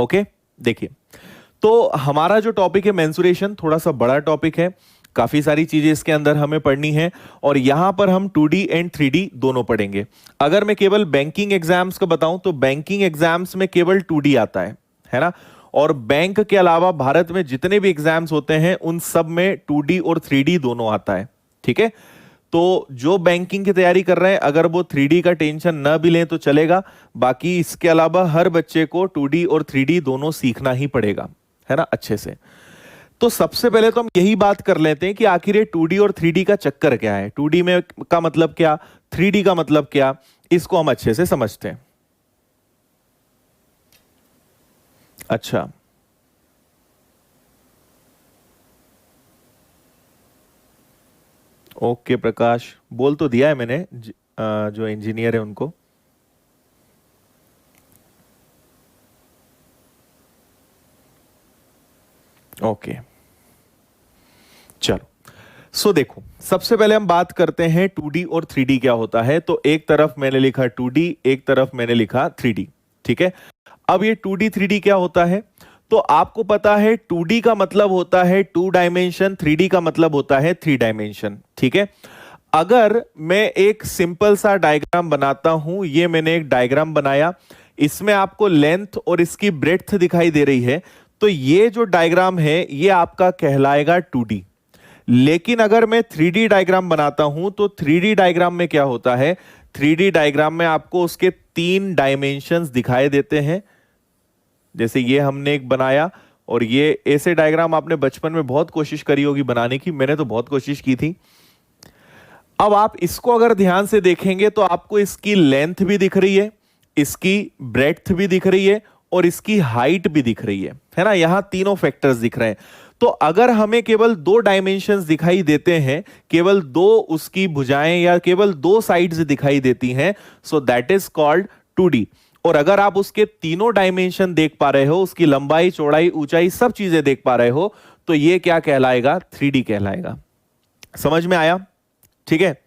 Okay, देखिए, तो हमारा जो टॉपिक है मेंसुरेशन, थोड़ा सा बड़ा टॉपिक है, काफी सारी चीजें इसके अंदर हमें पढ़नी है, और यहां पर हम 2D एंड 3D दोनों पढ़ेंगे। अगर मैं केवल बैंकिंग एग्जाम्स का बताऊं तो बैंकिंग एग्जाम्स में केवल 2D आता है ना, और बैंक के अलावा भारत में जितने भी एग्जाम्स होते हैं उन सब में 2D और 3D दोनों आता है। ठीक है, तो जो बैंकिंग की तैयारी कर रहे हैं अगर वो 3D का टेंशन न भी लें तो चलेगा, बाकी इसके अलावा हर बच्चे को 2D और 3D दोनों सीखना ही पड़ेगा, है ना, अच्छे से। तो सबसे पहले तो हम यही बात कर लेते हैं कि आखिर ये 2D और 3D का चक्कर क्या है, 2D में का मतलब क्या, 3D का मतलब क्या, इसको हम अच्छे से समझते हैं। अच्छा, ओके प्रकाश, बोल तो दिया है मैंने जो इंजीनियर है उनको। ओके, चलो, सो देखो, सबसे पहले हम बात करते हैं 2D और 3D क्या होता है। तो एक तरफ मैंने लिखा 2D, एक तरफ मैंने लिखा 3D। ठीक है, अब ये 2D 3D क्या होता है, तो आपको पता है 2D का मतलब होता है 2 डायमेंशन, 3D का मतलब होता है 3 डायमेंशन। ठीक है, अगर मैं एक सिंपल सा डायग्राम बनाता हूं, ये मैंने एक डायग्राम बनाया, इसमें आपको लेंथ और इसकी ब्रेड्थ दिखाई दे रही है, तो ये जो डायग्राम है ये आपका कहलाएगा 2D। लेकिन अगर मैं 3D डायग्राम बनाता हूं तो 3D डायग्राम में क्या होता है, 3D डायग्राम में आपको उसके 3 डायमेंशंस दिखाई देते हैं। जैसे ये हमने एक बनाया, और ये ऐसे डायग्राम आपने बचपन में बहुत कोशिश करी होगी बनाने की, मैंने तो बहुत कोशिश की थी। अब आप इसको अगर ध्यान से देखेंगे तो आपको इसकी लेंथ भी दिख रही है, इसकी ब्रेड्थ भी दिख रही है, और इसकी हाइट भी दिख रही है ना, यहां तीनों फैक्टर्स दिख रहे हैं। तो अगर हमें केवल 2 डायमेंशंस दिखाई देते हैं, केवल 2 उसकी भुजाएं या केवल 2 साइड्स दिखाई देती हैं, so that is called 2D। और अगर आप उसके तीनों डायमेंशन देख पा रहे हो, उसकी लंबाई, चौड़ाई, ऊंचाई, सब चीजें देख पा रहे हो, तो ये क्या कहलाएगा, 3D कहलाएगा। समझ में आया? ठीक है,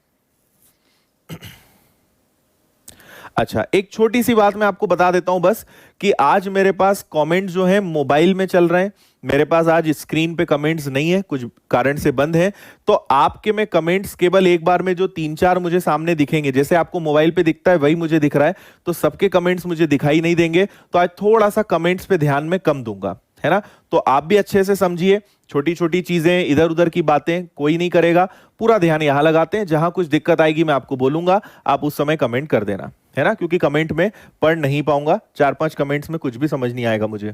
अच्छा, एक छोटी सी बात मैं आपको बता देता हूं बस, कि आज मेरे पास कमेंट जो है मोबाइल में चल रहे हैं, मेरे पास आज स्क्रीन पे कमेंट्स नहीं है, कुछ कारण से बंद है। तो आपके में कमेंट्स केवल एक बार में जो 3-4 मुझे सामने दिखेंगे, जैसे आपको मोबाइल पे दिखता है वही मुझे दिख रहा है, तो सबके कमेंट्स मुझे दिखाई नहीं देंगे। तो आज थोड़ा सा कमेंट्स पे ध्यान में कम दूंगा, है ना। तो आप भी अच्छे से समझिए, छोटी छोटी चीजें, इधर उधर की बातें कोई नहीं करेगा, पूरा ध्यान यहां लगाते हैं। जहां कुछ दिक्कत आएगी मैं आपको बोलूंगा, आप उस समय कमेंट कर देना, है ना, क्योंकि कमेंट में पढ़ नहीं पाऊंगा, 4-5 कमेंट्स में कुछ भी समझ नहीं आएगा मुझे।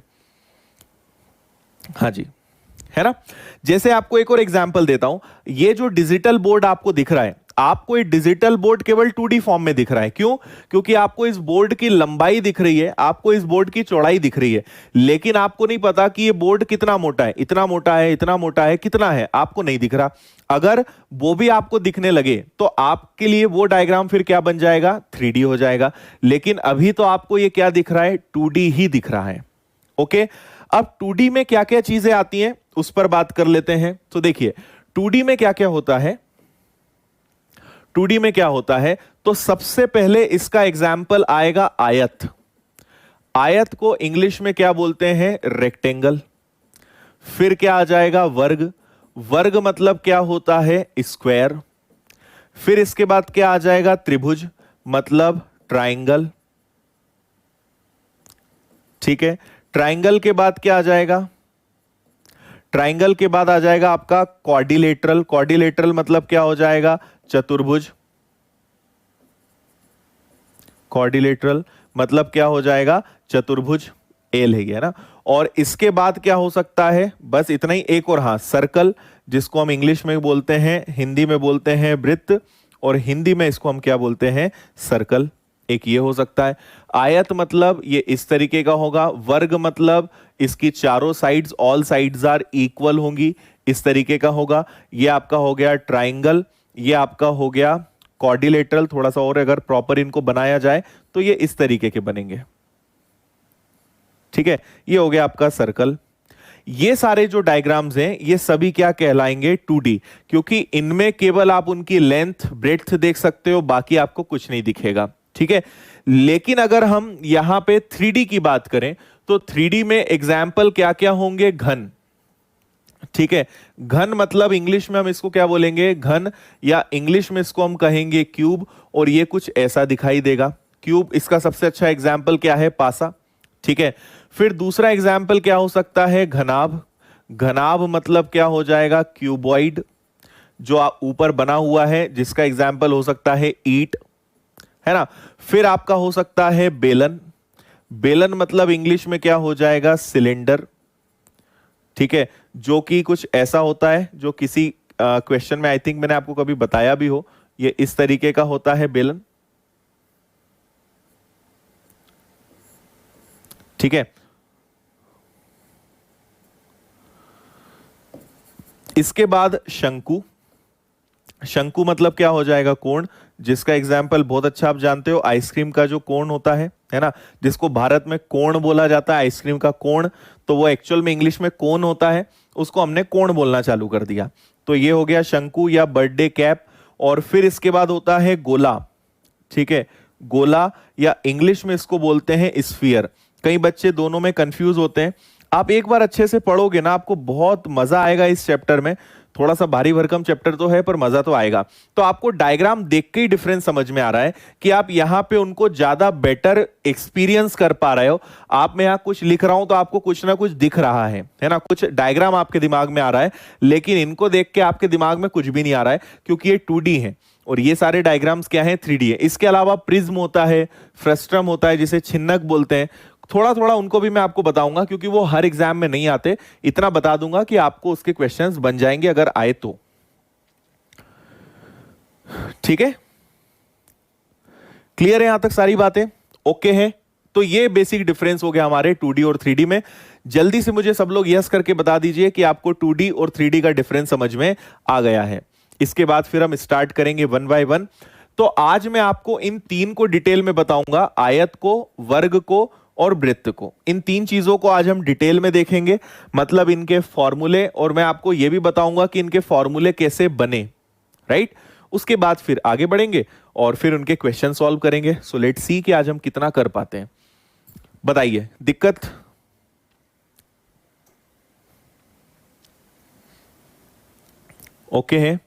हाँ जी, है ना। जैसे आपको एक और एग्जांपल देता हूं, ये जो डिजिटल बोर्ड आपको दिख रहा है, आपको ये डिजिटल बोर्ड केवल 2D फॉर्म में दिख रहा है। क्यों? क्योंकि आपको इस बोर्ड की लंबाई दिख रही है, आपको इस बोर्ड की चौड़ाई दिख रही है, लेकिन आपको नहीं पता कि ये बोर्ड कितना मोटा है, इतना मोटा है, इतना मोटा है, कितना है, आपको नहीं दिख रहा। अगर वो भी आपको दिखने लगे तो आपके लिए वो डायग्राम फिर क्या बन जाएगा, 3D हो जाएगा। लेकिन अभी तो आपको ये क्या दिख रहा है, 2D ही दिख रहा है। ओके, अब 2D में क्या क्या चीजें आती हैं उस पर बात कर लेते हैं। तो देखिए 2D में क्या क्या होता है, 2D में क्या होता है, तो सबसे पहले इसका एग्जाम्पल आएगा आयत। आयत को इंग्लिश में क्या बोलते हैं, रेक्टेंगल। फिर क्या आ जाएगा, वर्ग। वर्ग मतलब क्या होता है, स्क्वायर। फिर इसके बाद क्या आ जाएगा, त्रिभुज मतलब ट्राइंगल। ठीक है, ट्राइंगल के बाद क्या आ जाएगा, ट्राइंगल के बाद आ जाएगा आपका क्वाड्रिलेटरल। क्वाड्रिलेटरल मतलब क्या हो जाएगा, चतुर्भुज। क्वाड्रिलेटरल मतलब क्या हो जाएगा, चतुर्भुज, ए लिख गया ना। और इसके बाद क्या हो सकता है, बस इतना ही। एक और, हाँ, सर्कल, जिसको हम इंग्लिश में बोलते हैं, हिंदी में बोलते हैं वृत्त, और हिंदी में इसको हम क्या बोलते हैं, सर्कल। एक ये हो सकता है। आयत मतलब ये इस तरीके का होगा। वर्ग मतलब इसकी चारों sides, all sides are equal होंगी, इस तरीके का होगा। ये आपका हो गया ट्राइंगल, ये आपका हो गया क्वाड्रिलेटरल। थोड़ा सा और अगर प्रॉपर इनको बनाया जाए तो ये इस तरीके के बनेंगे। ठीक है, ये हो गया आपका सर्कल। ये सारे जो डायग्राम्स हैं ये सभी क्या कहलाएंगे, 2D, क्योंकि इनमें केवल आप उनकी लेंथ ब्रेड्थ देख सकते हो, बाकी आपको कुछ नहीं दिखेगा। ठीक है, लेकिन अगर हम यहां पे 3D की बात करें तो 3D में एग्जाम्पल क्या क्या होंगे? घन, ठीक है। घन मतलब इंग्लिश में हम इसको क्या बोलेंगे? घन, या इंग्लिश में इसको हम कहेंगे क्यूब। और ये कुछ ऐसा दिखाई देगा क्यूब। इसका सबसे अच्छा एग्जाम्पल क्या है? पासा, ठीक है। फिर दूसरा एग्जाम्पल क्या हो सकता है? घनाभ। घनाभ मतलब क्या हो जाएगा? क्यूबॉइड, जो ऊपर बना हुआ है, जिसका एग्जाम्पल हो सकता है ईट, है ना। फिर आपका हो सकता है बेलन। बेलन मतलब इंग्लिश में क्या हो जाएगा? सिलेंडर, ठीक है। जो कि कुछ ऐसा होता है, जो किसी क्वेश्चन में आई थिंक मैंने आपको कभी बताया भी हो, ये इस तरीके का होता है बेलन, ठीक है। इसके बाद शंकु। शंकु मतलब क्या हो जाएगा? कोण, जिसका एग्जाम्पल बहुत अच्छा आप जानते हो, आइसक्रीम का जो कोण होता है ना, जिसको भारत में कोण बोला जाता है, आइसक्रीम का कोण, तो वो एक्चुअल में इंग्लिश में कोण होता है, उसको हमने कोण बोलना चालू कर दिया। तो ये हो गया शंकु या बर्थडे कैप। और फिर इसके बाद होता है गोला, ठीक है। गोला, या इंग्लिश में इसको बोलते हैं स्फीयर। कई बच्चे दोनों में कंफ्यूज होते हैं। आप एक बार अच्छे से पढ़ोगे ना, आपको बहुत मजा आएगा इस चैप्टर में। थोड़ा सा भारी भरकम चैप्टर तो है, पर मजा तो आएगा। तो आपको डायग्राम देख के ही डिफरेंस समझ में आ रहा है कि आप यहां पे उनको ज्यादा बेटर एक्सपीरियंस कर पा रहे हो। आप मैं यहां कुछ लिख रहा हूं तो आपको कुछ ना कुछ दिख रहा है ना, कुछ डायग्राम आपके दिमाग में आ रहा है, लेकिन इनको देख के आपके दिमाग में कुछ भी नहीं आ रहा है, क्योंकि ये 2D है और ये सारे डायग्राम्स क्या है? 3D है। इसके अलावा प्रिज्म होता है, फ्रस्ट्रम होता है, जिसे छिन्नक बोलते हैं। थोड़ा थोड़ा उनको भी मैं आपको बताऊंगा, क्योंकि वो हर एग्जाम में नहीं आते। इतना बता दूंगा कि आपको उसके क्वेश्चंस बन जाएंगे अगर आए तो, ठीक है। क्लियर है यहां तक सारी बातें? ओके है। तो ये बेसिक डिफरेंस हो गया हमारे 2D और 3D में। जल्दी से मुझे सब लोग यस करके बता दीजिए कि आपको 2D और 3D का डिफरेंस समझ में आ गया है। इसके बाद फिर हम स्टार्ट करेंगे 1 बाय 1। तो आज मैं आपको इन तीन को डिटेल में बताऊंगा, आयत को, वर्ग को और वृत्त को। इन तीन चीजों को आज हम डिटेल में देखेंगे, मतलब इनके फॉर्मूले, और मैं आपको यह भी बताऊंगा कि इनके फॉर्मूले कैसे बने, राइट। उसके बाद फिर आगे बढ़ेंगे और फिर उनके क्वेश्चन सॉल्व करेंगे। सो लेट्स सी कि आज हम कितना कर पाते हैं। बताइए, दिक्कत? ओके है?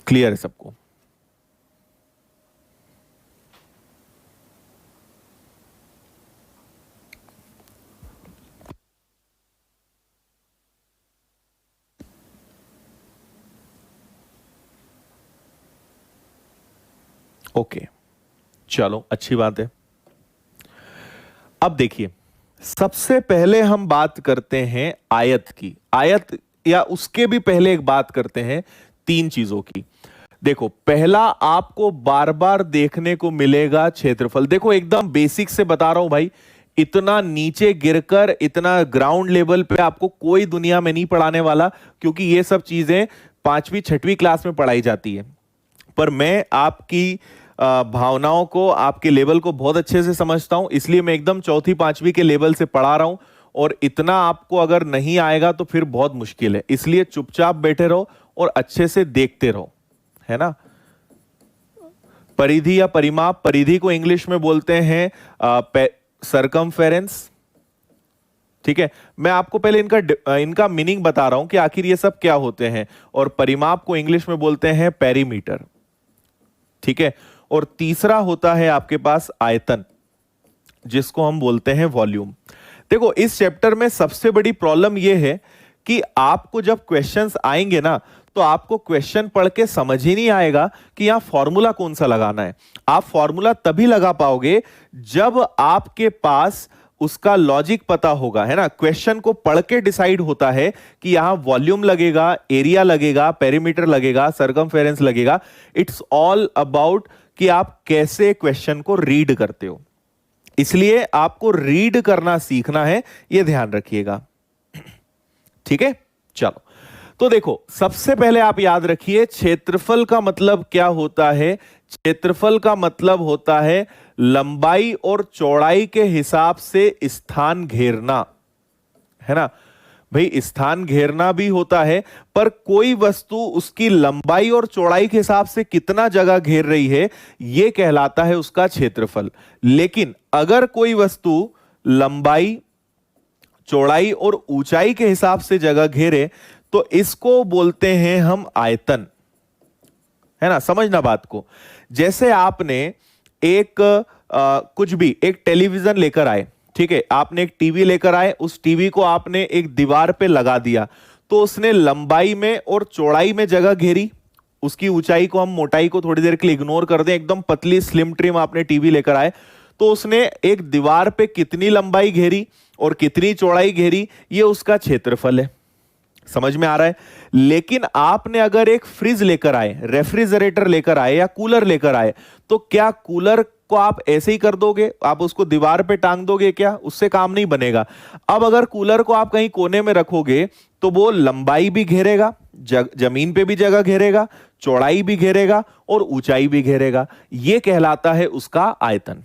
क्लियर है सबको? ओके, चलो अच्छी बात है। अब देखिए, सबसे पहले हम बात करते हैं आयत की। आयत, या उसके भी पहले एक बात करते हैं तीन चीजों की। देखो, पहला आपको बार बार देखने को मिलेगा क्षेत्रफल। देखो, एकदम बेसिक से बता रहा हूं भाई, इतना नीचे गिरकर, इतना ग्राउंड लेवल पे आपको कोई दुनिया में नहीं पढ़ाने वाला, क्योंकि ये सब चीजें 5वीं 6वीं क्लास में पढ़ाई जाती है। पर मैं आपकी भावनाओं को, आपके लेवल को बहुत अच्छे से समझता हूं, इसलिए मैं एकदम 4वीं 5वीं के लेवल से पढ़ा रहा हूं। और इतना आपको अगर नहीं आएगा तो फिर बहुत मुश्किल है। इसलिए चुपचाप बैठे रहो और अच्छे से देखते रहो, है ना। परिधि या परिमाप, परिधि को इंग्लिश में बोलते हैं सरकमफेरेंस, ठीक है। मैं आपको पहले इनका मीनिंग बता रहा हूं कि आखिर ये सब क्या होते हैं। और परिमाप को इंग्लिश में बोलते हैं पेरीमीटर, ठीक है। और तीसरा होता है आपके पास आयतन, जिसको हम बोलते हैं वॉल्यूम। देखो, इस चैप्टर में सबसे बड़ी प्रॉब्लम यह है कि आपको जब क्वेश्चंस आएंगे ना, तो आपको क्वेश्चन पढ़ के समझ ही नहीं आएगा कि यहां फॉर्मूला कौन सा लगाना है। आप फॉर्मूला तभी लगा पाओगे जब आपके पास उसका लॉजिक पता होगा, है ना। क्वेश्चन को पढ़ के डिसाइड होता है कि यहां वॉल्यूम लगेगा, एरिया लगेगा, पेरीमीटर लगेगा, सरकमफेरेंस लगेगा। इट्स ऑल अबाउट कि आप कैसे क्वेश्चन को रीड करते हो। इसलिए आपको रीड करना सीखना है, यह ध्यान रखिएगा, ठीक है। चलो, तो देखो, सबसे पहले आप याद रखिए, क्षेत्रफल का मतलब क्या होता है? क्षेत्रफल का मतलब होता है लंबाई और चौड़ाई के हिसाब से स्थान घेरना, है ना। भाई स्थान घेरना भी होता है, पर कोई वस्तु उसकी लंबाई और चौड़ाई के हिसाब से कितना जगह घेर रही है यह कहलाता है उसका क्षेत्रफल। लेकिन अगर कोई वस्तु लंबाई, चौड़ाई और ऊंचाई के हिसाब से जगह घेरे तो इसको बोलते हैं हम आयतन। है ना, समझना बात को। जैसे आपने एक कुछ भी एक टेलीविजन लेकर आए, ठीक है, आपने एक टीवी लेकर आए, उस टीवी को आपने एक दीवार पे लगा दिया, तो उसने लंबाई में और चौड़ाई में जगह घेरी। उसकी ऊंचाई को हम, मोटाई को थोड़ी देर के लिए इग्नोर कर दें, एकदम पतली स्लिम ट्रिम आपने टीवी लेकर आए, तो उसने एक दीवार पे कितनी लंबाई घेरी और कितनी चौड़ाई घेरी, ये उसका क्षेत्रफल है। समझ में आ रहा है। लेकिन आपने अगर एक फ्रिज लेकर आए, रेफ्रिजरेटर लेकर आए या कूलर लेकर आए, तो क्या कूलर को आप ऐसे ही कर दोगे, आप उसको दीवार पे टांग दोगे क्या? उससे काम नहीं बनेगा। अब अगर कूलर को आप कहीं कोने में रखोगे तो वो लंबाई भी घेरेगा, जमीन पे भी जगह घेरेगा, चौड़ाई भी घेरेगा और ऊंचाई भी घेरेगा। यह कहलाता है उसका आयतन।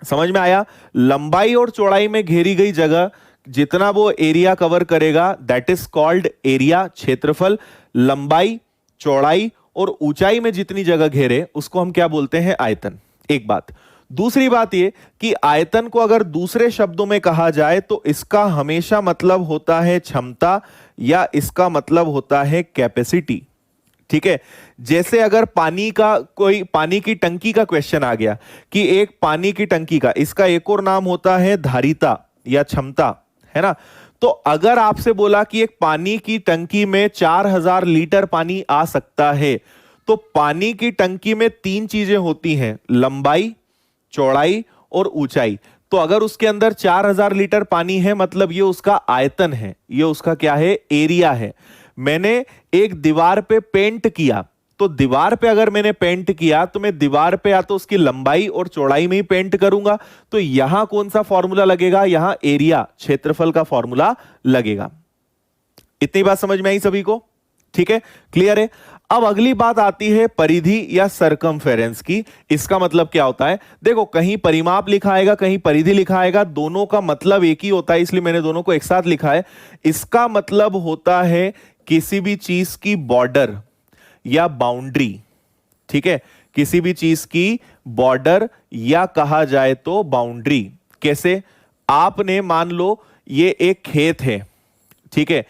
समझ में आया? लंबाई और चौड़ाई में घेरी गई जगह जितना वो एरिया कवर करेगा, दैट इज कॉल्ड एरिया, क्षेत्रफल। लंबाई, चौड़ाई और ऊंचाई में जितनी जगह घेरे उसको हम क्या बोलते हैं? आयतन। एक बात। दूसरी बात यह कि आयतन को अगर दूसरे शब्दों में कहा जाए तो इसका हमेशा मतलब होता है क्षमता, या इसका मतलब होता है कैपेसिटी। ठीक है, जैसे अगर पानी का, कोई पानी की टंकी का क्वेश्चन आ गया कि एक पानी की टंकी का, इसका एक और नाम होता है धारिता या क्षमता, है ना। तो अगर आपसे बोला कि एक पानी की टंकी में 4000 लीटर पानी आ सकता है, तो पानी की टंकी में 3 चीजें होती हैं, लंबाई, चौड़ाई और ऊंचाई। तो अगर उसके अंदर 4000 लीटर पानी है, मतलब ये उसका आयतन है, ये उसका क्या है? एरिया है। मैंने एक दीवार पे पेंट किया, तो दीवार पे अगर मैंने पेंट किया तो मैं दीवार पे या तो उसकी लंबाई और चौड़ाई में ही पेंट करूंगा, तो यहां कौन सा फॉर्मूला लगेगा? यहां एरिया, क्षेत्रफल का फॉर्मूला लगेगा। इतनी बात समझ में आई सभी को? ठीक है, क्लियर है। अब अगली बात आती है परिधि या सरकमफेरेंस की। इसका मतलब क्या होता है? देखो, कहीं परिमाप लिखा आएगा, कहीं परिधि लिखा आएगा, दोनों का मतलब एक ही होता है, इसलिए मैंने दोनों को एक साथ लिखा है। इसका मतलब होता है किसी भी चीज की बॉर्डर या बाउंड्री। ठीक है, किसी भी चीज की बॉर्डर या कहा जाए तो बाउंड्री। कैसे? आपने मान लो ये एक खेत है, ठीक है,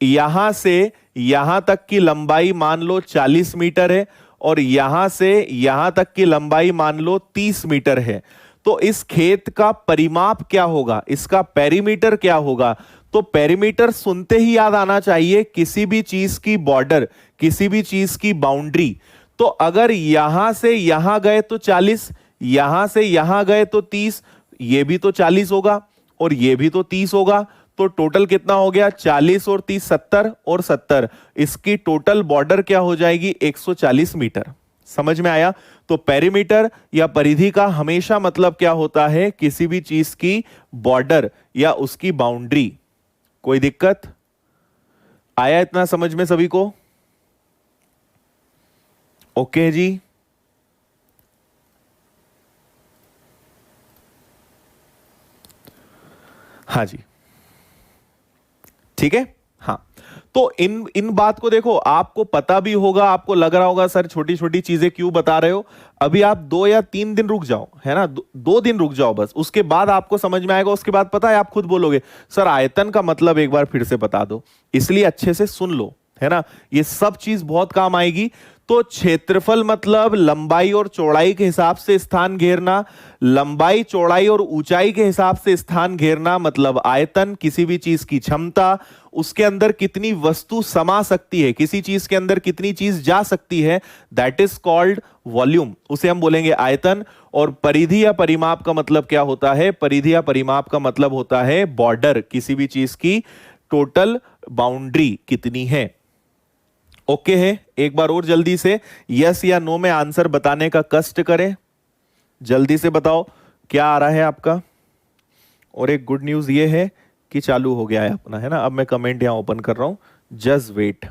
यहां से यहां तक की लंबाई मान लो 40 मीटर है और यहां से यहां तक की लंबाई मान लो 30 मीटर है। तो इस खेत का परिमाप क्या होगा? इसका पेरीमीटर क्या होगा? तो पेरीमीटर सुनते ही याद आना चाहिए किसी भी चीज की बॉर्डर, किसी भी चीज की बाउंड्री। तो अगर यहां से यहां गए तो 40, यहां से यहां गए तो 30, ये भी तो 40 होगा और ये भी तो 30 होगा। तो टोटल कितना हो गया? 40 और 30 70 और 70। इसकी टोटल बॉर्डर क्या हो जाएगी? 140 मीटर। समझ में आया? तो पेरीमीटर या परिधि का हमेशा मतलब क्या होता है? किसी भी चीज की बॉर्डर या उसकी बाउंड्री। कोई दिक्कत आया इतना समझ में सभी को? ओके जी। हाँ जी, ठीक है। हाँ, तो इन इन बात को देखो, आपको पता भी होगा, आपको लग रहा होगा सर छोटी छोटी चीजें क्यों बता रहे हो। अभी आप 2 या 3 दिन रुक जाओ, है ना, 2 दिन रुक जाओ बस, उसके बाद आपको समझ में आएगा। उसके बाद पता है, आप खुद बोलोगे सर आयतन का मतलब एक बार फिर से बता दो। इसलिए अच्छे से सुन लो, है ना, ये सब चीज बहुत काम आएगी। तो क्षेत्रफल मतलब लंबाई और चौड़ाई के हिसाब से स्थान घेरना, लंबाई, चौड़ाई और ऊंचाई के हिसाब से स्थान घेरना मतलब आयतन। किसी भी चीज की क्षमता, उसके अंदर कितनी वस्तु समा सकती है, किसी चीज के अंदर कितनी चीज जा सकती है, दैट इज कॉल्ड वॉल्यूम, उसे हम बोलेंगे आयतन। और परिधि या परिमाप का मतलब क्या होता है? परिधि या परिमाप का मतलब होता है बॉर्डर, किसी भी चीज की टोटल बाउंड्री कितनी है। ओके है? एक बार और जल्दी से यस या नो में आंसर बताने का कष्ट करें। जल्दी से बताओ क्या आ रहा है आपका। और एक गुड न्यूज ये है कि चालू हो गया है अपना, है ना। अब मैं कमेंट यहां ओपन कर रहा हूं, जस्ट वेट।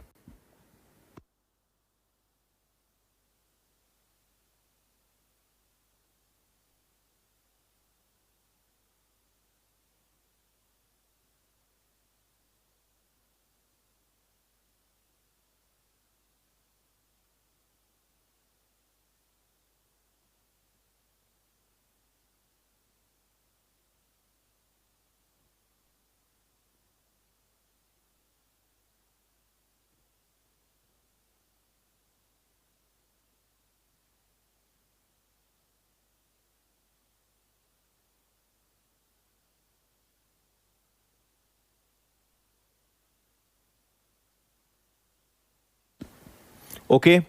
ओके,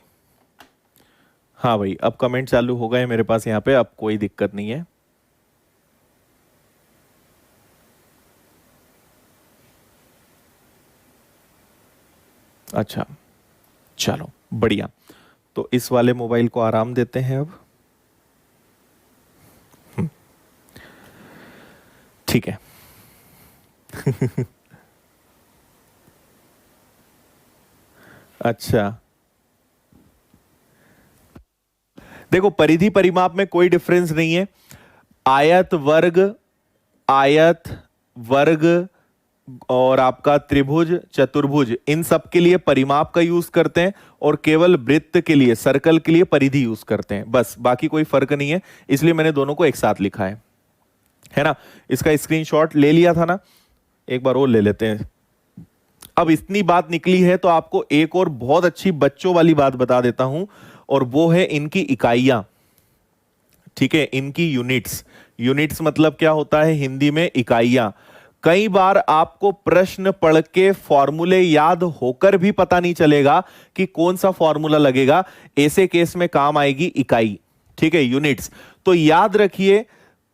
हाँ भाई, अब कमेंट चालू हो गए मेरे पास यहाँ पे, अब कोई दिक्कत नहीं है। अच्छा, चलो बढ़िया। तो इस वाले मोबाइल को आराम देते हैं अब। ठीक है। अच्छा, देखो परिधि परिमाप में कोई डिफरेंस नहीं है। आयत वर्ग, आयत वर्ग और आपका त्रिभुज चतुर्भुज, इन सब के लिए परिमाप का यूज करते हैं, और केवल वृत्त के लिए, सर्कल के लिए परिधि यूज करते हैं, बस, बाकी कोई फर्क नहीं है। इसलिए मैंने दोनों को एक साथ लिखा है ना। इसका स्क्रीनशॉट ले लिया था ना, एक बार और ले लेते हैं। अब इतनी बात निकली है तो आपको एक और बहुत अच्छी बच्चों वाली बात बता देता हूं, और वो है इनकी इकाइयां। ठीक है, इनकी यूनिट्स। यूनिट्स मतलब क्या होता है हिंदी में? इकाइयां। कई बार आपको प्रश्न पढ़ के फॉर्मूले याद होकर भी पता नहीं चलेगा कि कौन सा फॉर्मूला लगेगा, ऐसे केस में काम आएगी इकाई। ठीक है, यूनिट्स। तो याद रखिए,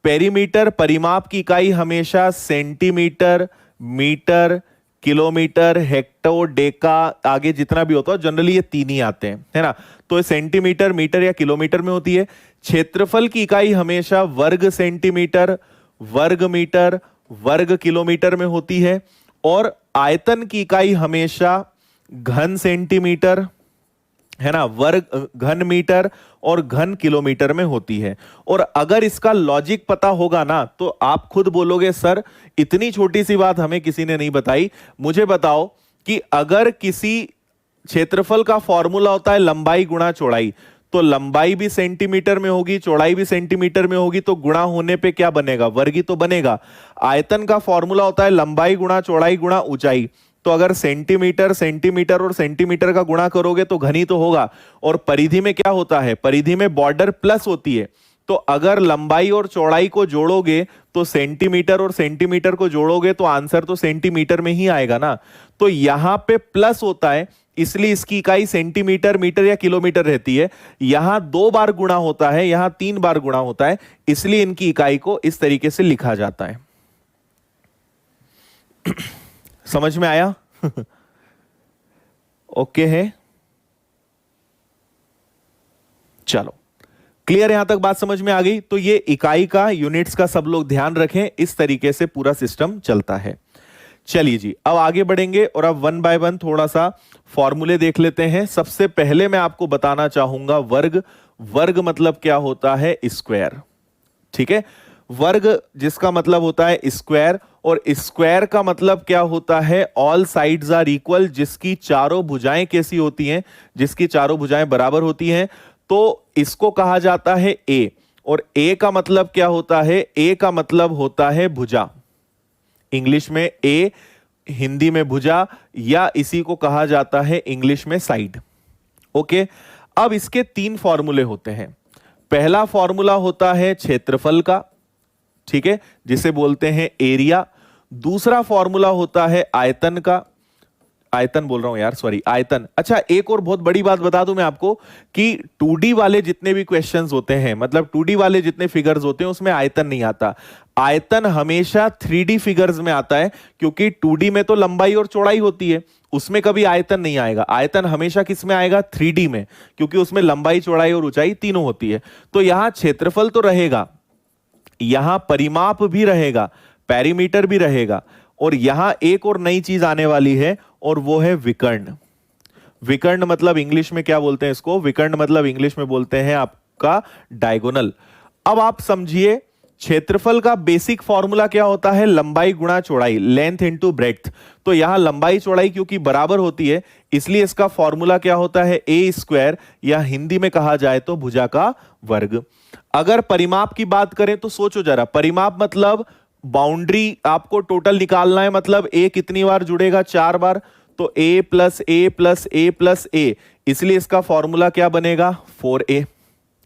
पेरीमीटर, परिमाप की इकाई हमेशा centimeter, meter, kilometer, hecto, deca, आगे जितना भी होता है, जनरली ये तीन ही आते हैं, है ना। तो सेंटीमीटर, मीटर या किलोमीटर में होती है। क्षेत्रफल की इकाई हमेशा वर्ग सेंटीमीटर, वर्ग मीटर, वर्ग किलोमीटर में होती है। और आयतन की इकाई हमेशा घन सेंटीमीटर, है ना, वर्ग घन मीटर और घन किलोमीटर में होती है। और अगर इसका लॉजिक पता होगा ना, तो आप खुद बोलोगे सर इतनी छोटी सी बात हमें किसी ने नहीं बताई। मुझे बताओ कि अगर किसी क्षेत्रफल का फॉर्मूला होता है लंबाई गुणा चौड़ाई, तो लंबाई भी सेंटीमीटर में होगी, चौड़ाई भी सेंटीमीटर में होगी, तो गुणा होने पे क्या बनेगा? वर्ग ही तो बनेगा। आयतन का फॉर्मूला होता है लंबाई गुणा चौड़ाई गुणा ऊंचाई, तो अगर सेंटीमीटर, सेंटीमीटर और सेंटीमीटर का गुणा करोगे तो घन ही तो होगा। और परिधि में क्या होता है? परिधि में बॉर्डर प्लस होती है, तो अगर लंबाई और चौड़ाई को जोड़ोगे तो सेंटीमीटर और सेंटीमीटर को जोड़ोगे तो आंसर तो सेंटीमीटर में ही आएगा ना। तो यहां पे प्लस होता है, इसलिए इसकी इकाई सेंटीमीटर, मीटर या किलोमीटर रहती है। यहां 2 बार गुणा होता है, यहां 3 बार गुणा होता है, इसलिए इनकी इकाई को इस तरीके से लिखा जाता है। समझ में आया? ओके है, चलो क्लियर, यहां तक बात समझ में आ गई। तो ये इकाई का, यूनिट्स का सब लोग ध्यान रखें, इस तरीके से पूरा सिस्टम चलता है। चलिए जी, अब आगे बढ़ेंगे और अब वन बाय वन थोड़ा सा फॉर्मूले देख लेते हैं। सबसे पहले मैं आपको बताना चाहूंगा वर्ग। वर्ग मतलब क्या होता है? स्क्वायर। ठीक है, वर्ग जिसका मतलब होता है स्क्वायर, और स्क्वायर का मतलब क्या होता है? ऑल साइड्स आर इक्वल, जिसकी चारों भुजाएं कैसी होती हैं? जिसकी चारों भुजाएं बराबर होती हैं, तो इसको कहा जाता है ए। और ए का मतलब क्या होता है? ए का मतलब होता है भुजा। इंग्लिश में ए, हिंदी में भुजा, या इसी को कहा जाता है इंग्लिश में साइड। ओके, अब इसके 3 फॉर्मूले होते हैं। पहला फॉर्मूला होता है क्षेत्रफल का, ठीक है, जिसे बोलते हैं एरिया। दूसरा फॉर्मूला होता है आयतन का, आयतन बोल रहा हूं यार, सॉरी, आयतन। अच्छा, एक और बहुत बड़ी बात बता दूं मैं आपको कि 2D वाले जितने भी क्वेश्चंस होते हैं, मतलब 2D वाले जितने फिगर्स होते हैं, उसमें आयतन नहीं आता। आयतन हमेशा 3D फिगर्स में आता है, क्योंकि 2D में तो लंबाई और चौड़ाई होती है, उसमें कभी आयतन नहीं आएगा। आयतन हमेशा किस में आएगा? 3D में, क्योंकि उसमें लंबाई, चौड़ाई और ऊंचाई तीनों होती है। तो यहां क्षेत्रफल तो रहेगा, यहां परिमाप भी रहेगा, पेरीमीटर भी रहेगा, और यहां एक और नई चीज आने वाली है, और वो है विकर्ण। विकर्ण मतलब इंग्लिश में क्या बोलते हैं इसको? विकर्ण मतलब इंग्लिश में बोलते हैं आपका डायगोनल। अब आप समझिए, क्षेत्रफल का बेसिक फॉर्मूला क्या होता है? लंबाई गुणा चौड़ाई, लेंथ इनटू ब्रेड्थ। तो यहां लंबाई चौड़ाई क्योंकि बराबर होती है, इसलिए इसका फॉर्मूला क्या होता है? ए स्क्वायर, या हिंदी में कहा जाए तो भुजा का वर्ग। अगर परिमाप की बात करें तो सोचो जरा, परिमाप मतलब बाउंड्री आपको टोटल निकालना है, मतलब ए कितनी बार जुड़ेगा? 4 बार। तो ए प्लस ए प्लस ए प्लस ए, इसलिए इसका फॉर्मूला क्या बनेगा? 4a,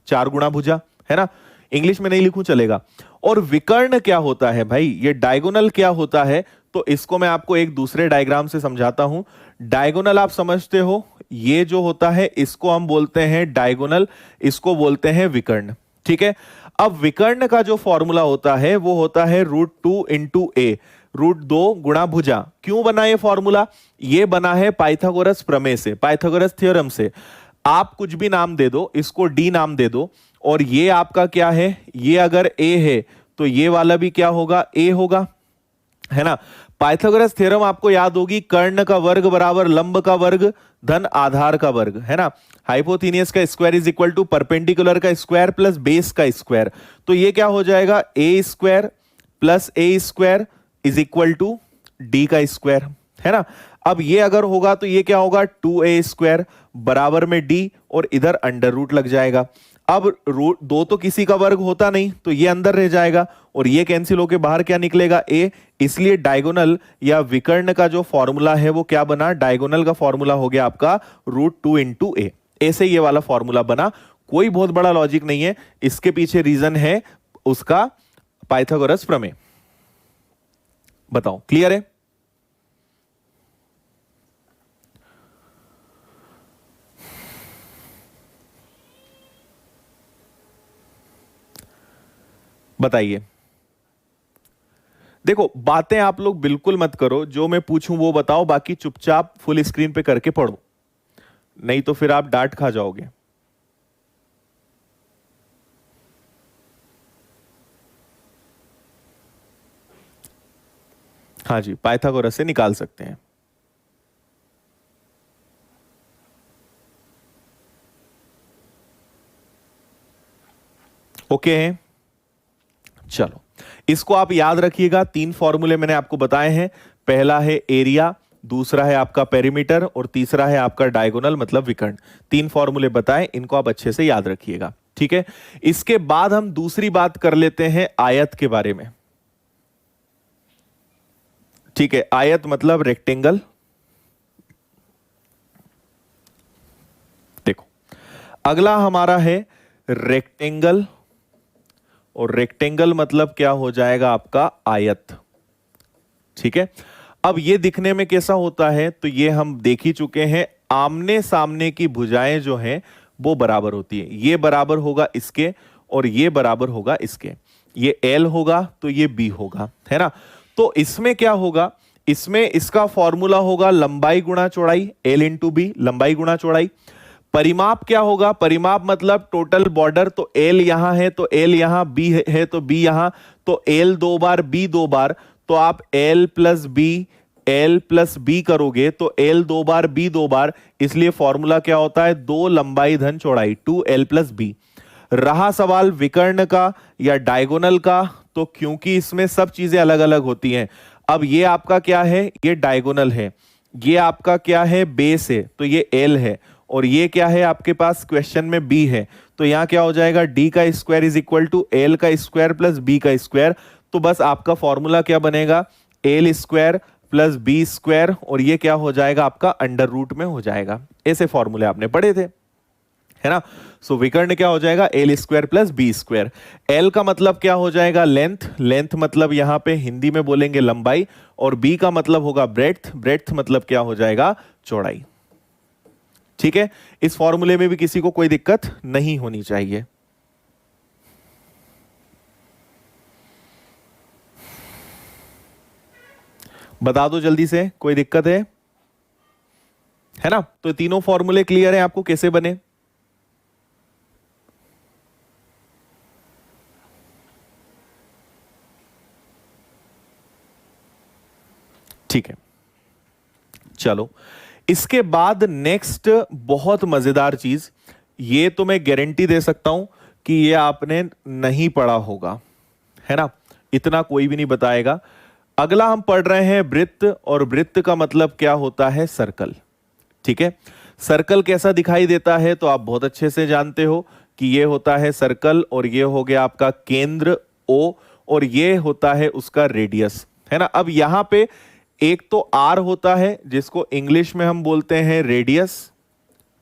4 गुणा भुजा, है ना। इंग्लिश में नहीं लिखूं चलेगा। और विकर्ण क्या होता है भाई? ये डायगोनल क्या होता है? तो इसको मैं आपको एक दूसरे डायग्राम से समझाता हूं। डायगोनल आप समझते हो, ये जो होता है इसको हम बोलते हैं डायगोनल, इसको बोलते हैं विकर्ण। ठीक है, अब विकर्ण का जो फॉर्मूला होता है वो होता है √2 × a, √2 गुणा भुजा। क्यों बना ये फॉर्मूला? ये बना है पाइथागोरस प्रमेय से, पाइथागोरस थ्योरम से। आप कुछ भी नाम दे दो, इसको डी नाम दे दो, और ये आपका क्या है, ये अगर a है तो ये वाला भी क्या होगा, a होगा, है ना। पाइथागोरस थ्योरम आपको याद होगी, कर्ण का वर्ग बराबर लंब का वर्ग धन आधार का वर्ग, है ना। हाइपोथेनियस का square is equal to perpendicular का स्क्वायर प्लस बेस का स्क्वायर। तो ये क्या हो जाएगा, a square plus a square is equal to d का स्क्वायर, है ना। अब ये अगर होगा तो ये क्या होगा, 2a स्क्वायर बराबर में d, और इधर अंडर रूट लग जाएगा। अब रूट दो तो किसी का वर्ग होता नहीं, तो ये अंदर रह जाएगा और ये कैंसिल होके बाहर क्या निकलेगा, a। इसलिए डायगोनल या विकर्ण का जो फॉर्मूला है वो क्या बना, डायगोनल का फॉर्मूला हो गया आपका √2 × a। ऐसे ये वाला फॉर्मूला बना, कोई बहुत बड़ा लॉजिक नहीं है, इसके पीछे रीजन है उसका पाइथागोरस प्रमेय। बताओ, क्लियर है? बताइए। देखो, बातें आप लोग बिल्कुल मत करो, जो मैं पूछूं वो बताओ, बाकी चुपचाप फुल स्क्रीन पे करके पढ़ो, नहीं तो फिर आप डांट खा जाओगे। हाँ जी, पाइथागोरस से निकाल सकते हैं। ओके है, चलो इसको आप याद रखिएगा। 3 फॉर्मूले मैंने आपको बताए हैं, पहला है एरिया, दूसरा है आपका पेरीमीटर, और तीसरा है आपका डायगोनल मतलब विकर्ण। 3 फॉर्मूले बताएं, इनको आप अच्छे से याद रखिएगा, ठीक है। इसके बाद हम दूसरी बात कर लेते हैं आयत के बारे में, ठीक है। आयत मतलब रेक्टेंगल। देखो, अगला हमारा है रेक्टेंगल, और रेक्टेंगल मतलब क्या हो जाएगा आपका आयत, ठीक है। अब ये दिखने में कैसा होता है, तो ये हम देख ही चुके हैं, आमने सामने की भुजाएं जो हैं वो बराबर होती है। ये बराबर होगा इसके और ये बराबर होगा इसके, ये L होगा तो ये B होगा, है ना। तो इसमें क्या होगा, इसमें इसका फॉर्मूला होगा लंबाई गुणा चौड़ाई, L × B, लंबाई गुणा चौड़ाई। परिमाप क्या होगा, परिमाप मतलब टोटल बॉर्डर, तो L यहां है तो L यहां, B है तो B यहां, तो L 2 बार B 2 बार, तो आप L प्लस B करोगे तो L 2 बार B 2 बार, इसलिए फॉर्मूला क्या होता है, 2 लंबाई धन चौड़ाई 2L + B। रहा सवाल विकर्ण का या डायगोनल का, तो क्योंकि इसमें सब चीजें अलग अलग होती हैं, अब ये आपका क्या है, ये डायगोनल है, ये आपका क्या है, बेस है, तो ये L है, और ये क्या है आपके पास क्वेश्चन में B है, तो यहां क्या हो जाएगा, D का square is equal to L का स्क्वायर प्लस B का स्क्वायर। तो बस आपका फॉर्मूला क्या बनेगा, L square plus B square, और ये क्या हो जाएगा आपका अंडर रूट में हो जाएगा। ऐसे फॉर्मूले आपने पढ़े थे, है ना। सो विकर्ण क्या हो जाएगा, L square plus B square. L का मतलब क्या हो जाएगा, लेंथ, लेंथ मतलब यहां पे हिंदी में बोलेंगे लंबाई, और B का मतलब होगा ब्रेड्थ, ब्रेड्थ मतलब क्या हो जाएगा, चौड़ाई, ठीक है। इस फॉर्मूले में भी किसी को कोई दिक्कत नहीं होनी चाहिए। बता दो जल्दी से, कोई दिक्कत है ना। तो तीनों फॉर्मूले क्लियर है आपको कैसे बने। ठीक है, चलो इसके बाद नेक्स्ट बहुत मजेदार चीज, ये तो मैं गारंटी दे सकता हूं कि ये आपने नहीं पढ़ा होगा, है ना, इतना कोई भी नहीं बताएगा। अगला हम पढ़ रहे हैं वृत्त, और वृत्त का मतलब क्या होता है, सर्कल, ठीक है। सर्कल कैसा दिखाई देता है, तो आप बहुत अच्छे से जानते हो कि ये होता है सर्कल, और ये हो गया आपका केंद्र O, और ये होता है उसका रेडियस, है ना। अब यहां पे एक तो R होता है जिसको इंग्लिश में हम बोलते हैं रेडियस,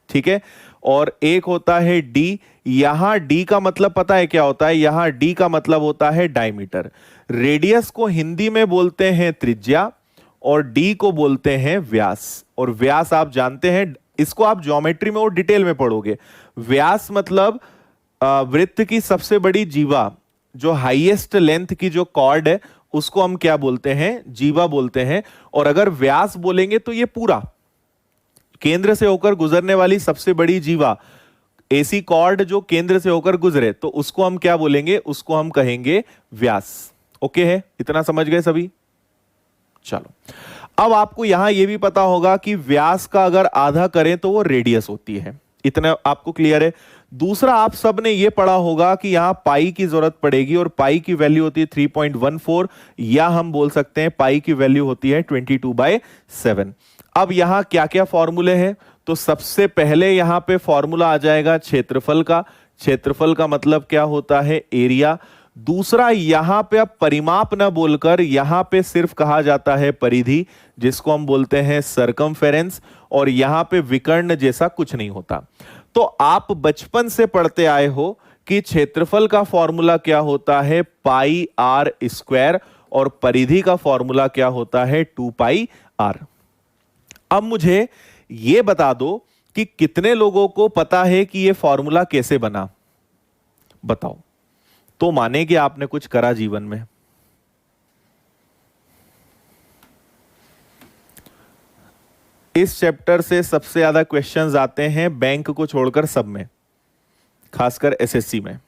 ठीक है, और एक होता है D। यहां D का मतलब पता है क्या होता है, यहां D का मतलब होता है डायमीटर। रेडियस को हिंदी में बोलते हैं त्रिज्या, और D को बोलते हैं व्यास, और व्यास आप जानते हैं इसको आप ज्योमेट्री में और डिटेल में पढ़ोगे। व्यास मतलब वृत्त की सबसे बड़ी जीवा, जो हाईएस्ट लेंथ की जो कॉर्ड है उसको हम क्या बोलते हैं, जीवा बोलते हैं। और अगर व्यास बोलेंगे तो ये पूरा केंद्र से होकर गुजरने वाली सबसे बड़ी जीवा, एसी कॉर्ड जो केंद्र से होकर गुजरे, तो उसको हम क्या बोलेंगे, उसको हम कहेंगे व्यास। ओके है, इतना समझ गए सभी? चलो, अब आपको यहां यह भी पता होगा कि व्यास का अगर आधा करें तो वो रेडियस होती है। इतना आपको क्लियर है? दूसरा, आप सब ने यह पढ़ा होगा कि यहां पाई की जरूरत पड़ेगी और पाई की वैल्यू होती है 3.14, या हम बोल सकते हैं पाई की वैल्यू होती है 22/7। अब यहां क्या क्या फॉर्मूले हैं? तो सबसे पहले यहां पे फॉर्मूला आ जाएगा क्षेत्रफल का। क्षेत्रफल का मतलब क्या होता है, एरिया। दूसरा, यहां पे अब परिमाप ना बोलकर यहां पे सिर्फ कहा जाता है परिधि, जिसको हम बोलते हैं सरकमफेरेंस, और यहां पे विकर्ण जैसा कुछ नहीं होता। तो आप बचपन से पढ़ते आए हो कि क्षेत्रफल का फॉर्मूला क्या होता है, पाई आर स्क्वायर, और परिधि का फॉर्मूला क्या होता है, 2 πr। अब मुझे यह बता दो कि कितने लोगों को पता है कि यह फॉर्मूला कैसे बना, बताओ, तो माने कि आपने कुछ करा जीवन में। इस चैप्टर से सबसे ज्यादा क्वेश्चंस आते हैं बैंक को छोड़कर सब में, खासकर एसएससी में।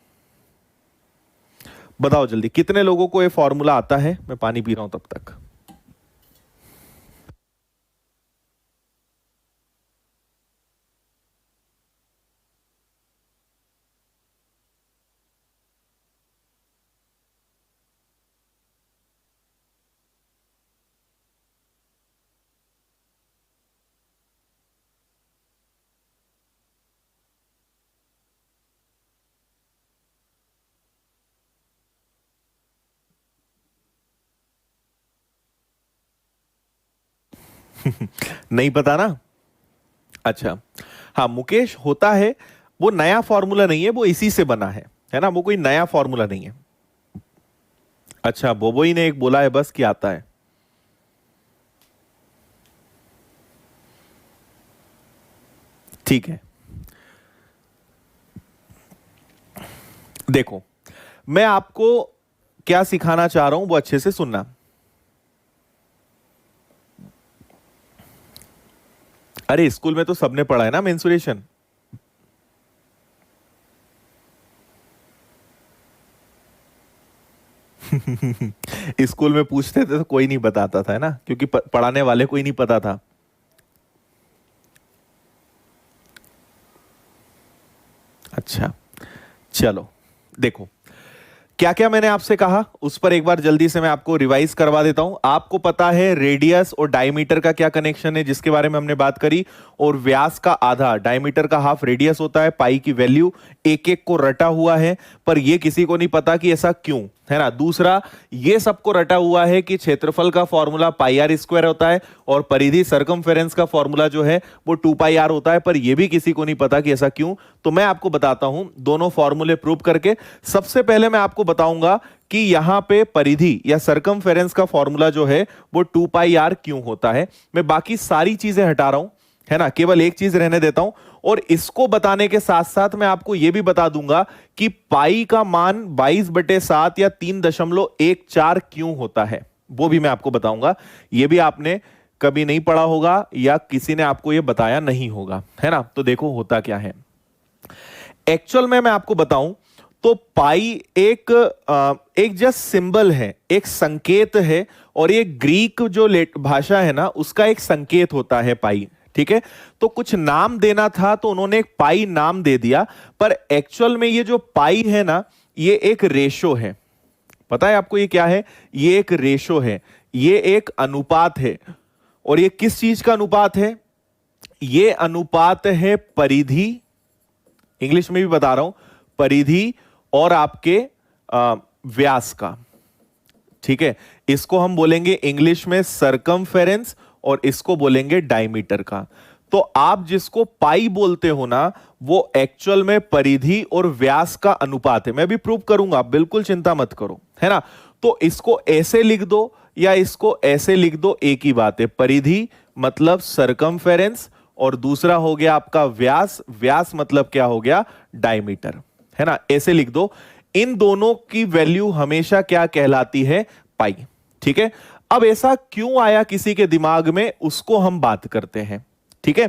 बताओ जल्दी, कितने लोगों को यह फॉर्मूला आता है? मैं पानी पी रहा हूं तब तक। नहीं पता ना? अच्छा, हाँ मुकेश, होता है, वो नया फॉर्मूला नहीं है, वो इसी से बना है ना, वो कोई नया फॉर्मूला नहीं है। अच्छा, बोबोई ने एक बोला है बस कि आता है। ठीक है, देखो मैं आपको क्या सिखाना चाह रहा हूं वो अच्छे से सुनना। अरे स्कूल में तो सबने पढ़ा है ना मेंसुरेशन। स्कूल में पूछते थे तो कोई नहीं बताता था, है ना, क्योंकि पढ़ाने वाले को ही नहीं पता था। अच्छा, चलो देखो क्या क्या मैंने आपसे कहा, उस पर एक बार जल्दी से मैं आपको रिवाइज करवा देता हूं। आपको पता है रेडियस और डायमीटर का क्या कनेक्शन है, जिसके बारे में हमने बात करी, और व्यास का आधा, डायमीटर का हाफ रेडियस होता है, पाई की वैल्यू एक एक को रटा हुआ है, पर यह किसी को नहीं पता कि ऐसा क्यों, है ना। दूसरा, ये सबको रटा हुआ है कि क्षेत्रफल का फॉर्मूला पाई आर स्क्वायर होता है और परिधि सरकमफेरेंस का फॉर्मूला जो है वो 2 πr होता है, पर यह भी किसी को नहीं पता कि ऐसा क्यों। तो मैं आपको बताता हूं दोनों फॉर्मूले प्रूव करके। सबसे पहले मैं आपको बताऊंगा कि यहां पे परिधि या सरकमफेरेंस का फॉर्मूला जो है वो 2 πr क्यों होता है। मैं बाकी सारी चीजें हटा रहा हूं, है ना, केवल एक चीज रहने देता हूं। और इसको बताने के साथ साथ मैं आपको यह भी बता दूंगा कि पाई का मान 22/7 या 3.14 क्यों होता है, वो भी मैं आपको बताऊंगा। यह भी आपने कभी नहीं पढ़ा होगा या किसी ने आपको यह बताया नहीं होगा, है ना। तो देखो होता क्या है एक्चुअल में, मैं आपको बताऊं तो पाई एक जस्ट सिंबल है, एक संकेत है, और ये ग्रीक जो भाषा है ना उसका एक संकेत होता है पाई, ठीक है। तो कुछ नाम देना था तो उन्होंने एक पाई नाम दे दिया, पर एक्चुअल में ये जो पाई है ना ये एक रेशो है। पता है आपको ये क्या है? ये एक रेशो है, ये एक अनुपात है। और ये किस चीज का अनुपात है? ये अनुपात है परिधि, इंग्लिश में भी बता रहा हूं, परिधि और आपके व्यास का, ठीक है। इसको हम बोलेंगे इंग्लिश में सरकमफेरेंस और इसको बोलेंगे डायमीटर का। तो आप जिसको पाई बोलते हो ना वो एक्चुअल में परिधि और व्यास का अनुपात है। मैं भी प्रूव करूंगा, बिल्कुल चिंता मत करो, है ना। तो इसको ऐसे लिख दो या इसको ऐसे लिख दो, एक ही बात है। परिधि मतलब सरकमफेरेंस और दूसरा हो गया आपका व्यास, व्यास मतलब क्या हो गया, डायमीटर, है ना, ऐसे लिख दो। इन दोनों की वैल्यू हमेशा क्या कहलाती है, पाई। ठीक है, अब ऐसा क्यों आया किसी के दिमाग में, उसको हम बात करते हैं। ठीक है,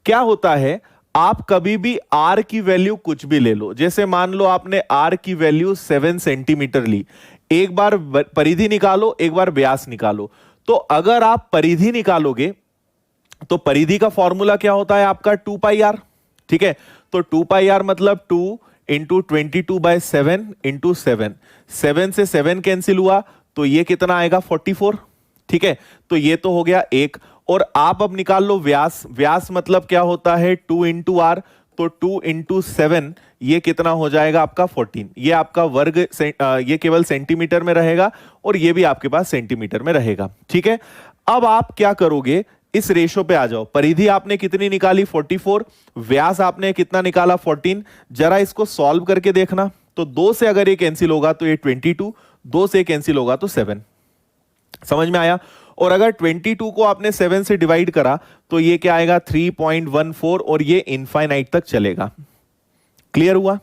क्या होता है, आप कभी भी आर की वैल्यू कुछ भी ले लो, जैसे मान लो आपने आर की वैल्यू 7 सेंटीमीटर ली, एक बार परिधि निकालो, एक बार व्यास निकालो। तो अगर आप परिधि निकालोगे तो परिधि का फॉर्मूला क्या होता है आपका, 2 पाई आर। ठीक है, तो 2 पाई आर मतलब 2 इंटू 22/7 इंटू 7, 7 से 7 कैंसिल हुआ तो ये कितना आएगा, 44। ठीक है, तो ये तो हो गया एक। और आप अब निकाल लो व्यास, व्यास मतलब क्या होता है, 2 इंटू आर, तो 2 इंटू 7 ये कितना हो जाएगा आपका 14। ये आपका वर्ग ये केवल सेंटीमीटर में रहेगा और ये भी आपके पास सेंटीमीटर में रहेगा। ठीक है, अब आप क्या करोगे, इस रेशो पे आ जाओ। परिधि आपने कितनी निकाली, 44, व्यास आपने कितना निकाला, 14। जरा इसको सॉल्व करके देखना, तो 2 से अगर ये कैंसिल होगा तो ये 22, 2 से कैंसिल होगा तो 7। समझ में आया। और अगर 22 को आपने 7 से डिवाइड करा तो ये क्या आएगा, 3.14, और ये इनफाइनाइट तक चलेगा। क्लियर हुआ।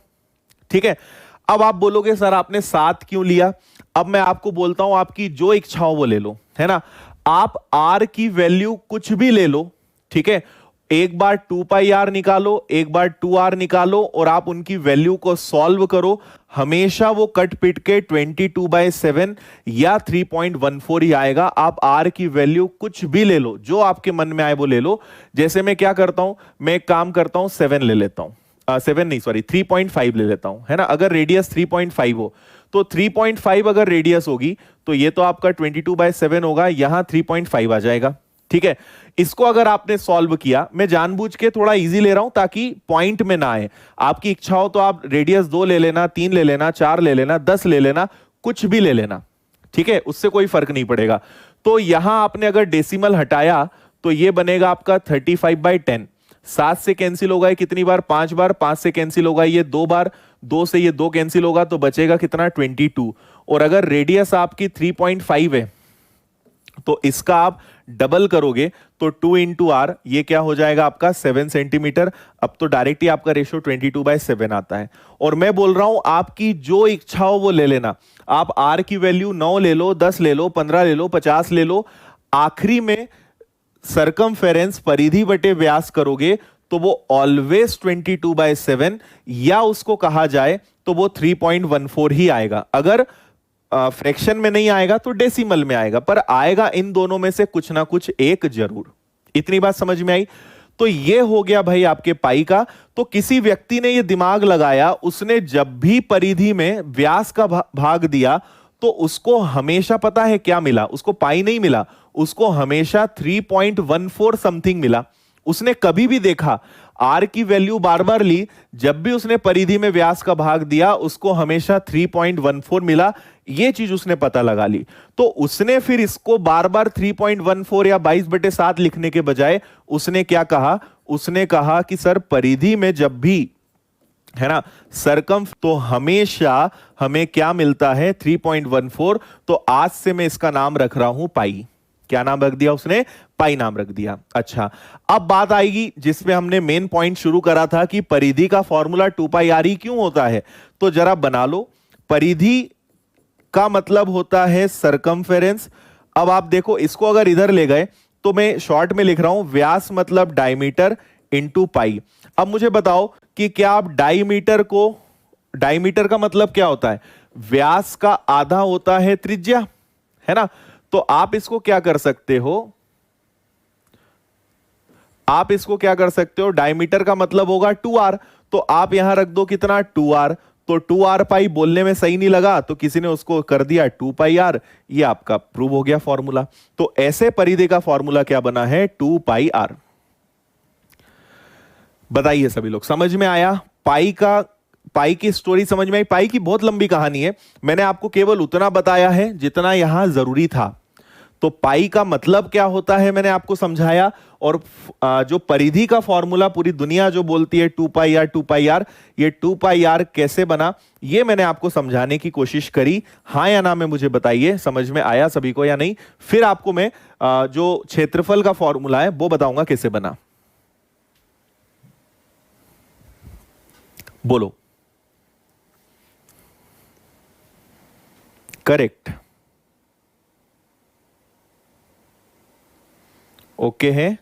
ठीक है, अब आप बोलोगे सर आपने 7 क्यों लिया। अब मैं आपको बोलता हूं, आपकी जो इच्छा हो वो ले लो, है ना। आप आर की वैल्यू कुछ भी ले लो, ठीक है, एक बार 2 पाई आर निकालो, एक बार 2 आर निकालो, और आप उनकी वैल्यू को सॉल्व करो, हमेशा वो कट पिट के 22/7 या 3.14 ही आएगा। आप आर की वैल्यू कुछ भी ले लो, जो आपके मन में आए वो ले लो। जैसे मैं क्या करता हूं, मैं एक काम करता हूं, 7 ले लेता हूं, 7 नहीं सॉरी 3.5 ले लेता हूं, है ना। अगर रेडियस 3.5 हो तो 3.5 अगर रेडियस होगी तो ये तो आपका 22/7 होगा, यहां 3.5 आ जाएगा। ठीक है, इसको अगर आपने सॉल्व किया, मैं जानबूझ के थोड़ा इजी ले रहा हूं ताकि पॉइंट में ना आए। आपकी इच्छा हो तो आप रेडियस 2 ले लेना, 3 ले लेना, 4 ले लेना, 10 ले लेना, कुछ भी ले लेना। ठीक है, उससे कोई फर्क नहीं पड़ेगा। तो यहां आपने अगर डेसिमल हटाया तो ये बनेगा आपका 35/10। 7 से कैंसिल होगा ये कितनी बार, 5 बार, 5 से कैंसिल होगा ये 2 बार, 2 से ये 2 कैंसिल होगा तो बचेगा कितना, 22। और अगर रेडियस आपकी 3.5 है तो इसका आप डबल करोगे तो 2 इंटू आर, ये क्या हो जाएगा आपका 7 सेंटीमीटर। अब तो डायरेक्ट ही आपका रेशियो 22/7 आता है। और मैं बोल रहा हूं आपकी जो इच्छा हो वो ले लेना। आप आर की वैल्यू 9 ले लो, 10 ले लो, 15 ले लो, 50 ले लो, आखिरी में सरकमफेरेंस परिधि बटे व्यास करोगे तो वो ऑलवेज 22/7, या उसको कहा जाए तो वो 3.14 ही आएगा। अगर फ्रैक्शन में नहीं आएगा तो डेसिमल में आएगा, पर आएगा इन दोनों में से कुछ ना कुछ एक जरूर। इतनी बात समझ में आई। तो ये हो गया भाई आपके पाई का। तो किसी व्यक्ति ने ये दिमाग लगाया, उसने जब भी परिधि में व्यास का भाग दिया तो उसको हमेशा पता है क्या मिला, उसको पाई नहीं मिला, उसको हमेशा 3.14 समथिंग मिला। उसने कभी भी देखा आर की वैल्यू बार बार ली, जब भी उसने परिधि में व्यास का भाग दिया उसको हमेशा 3.14 मिला। ये चीज उसने पता लगा ली। तो उसने फिर इसको बार बार 3.14 या 22/7 लिखने के बजाय उसने क्या कहा, उसने कहा कि सर परिधि में जब भी, है ना, सरकम, तो हमेशा हमें क्या मिलता है, 3.14। तो आज से मैं इसका नाम रख रहा हूं पाई। क्या नाम रख दिया उसने, पाई नाम रख दिया। अच्छा, अब बात आएगी जिसमें हमने मेन पॉइंट शुरू करा था कि परिधि का फॉर्मूला 2 पाई आर ही क्यों होता है। तो जरा बना लो, परिधि का मतलब होता है सरकमफेरेंस। अब आप देखो, इसको अगर इधर ले गए तो मैं शॉर्ट में लिख रहा हूं, व्यास मतलब डायमीटर इंटू पाई। अब मुझे बताओ कि क्या आप डायमीटर को, डायमीटर का मतलब क्या होता है, व्यास का आधा होता है त्रिज्या, है ना। तो आप इसको क्या कर सकते हो, आप इसको क्या कर सकते हो, डायमीटर का मतलब होगा 2r, तो आप यहां रख दो कितना, 2r। तो 2r पाई बोलने में सही नहीं लगा तो किसी ने उसको कर दिया 2 पाई r, ये आपका प्रूव हो गया फॉर्मूला। तो ऐसे परिधि का फॉर्मूला क्या बना है, 2 पाई r। बताइए सभी लोग, समझ में आया पाई का, पाई की स्टोरी समझ में आई। पाई की बहुत लंबी कहानी है, मैंने आपको केवल उतना बताया है जितना यहां जरूरी था। तो पाई का मतलब क्या होता है मैंने आपको समझाया, और जो परिधि का फॉर्मूला पूरी दुनिया जो बोलती है 2 पाई आर 2 पाई आर, ये 2 पाई आर कैसे बना ये मैंने आपको समझाने की कोशिश करी। हाँ या ना में मुझे बताइए, समझ में आया सभी को या नहीं। फिर आपको मैं जो क्षेत्रफल का फॉर्मूला है वो बताऊंगा कैसे बना। बोलो। करेक्ट। ओके है।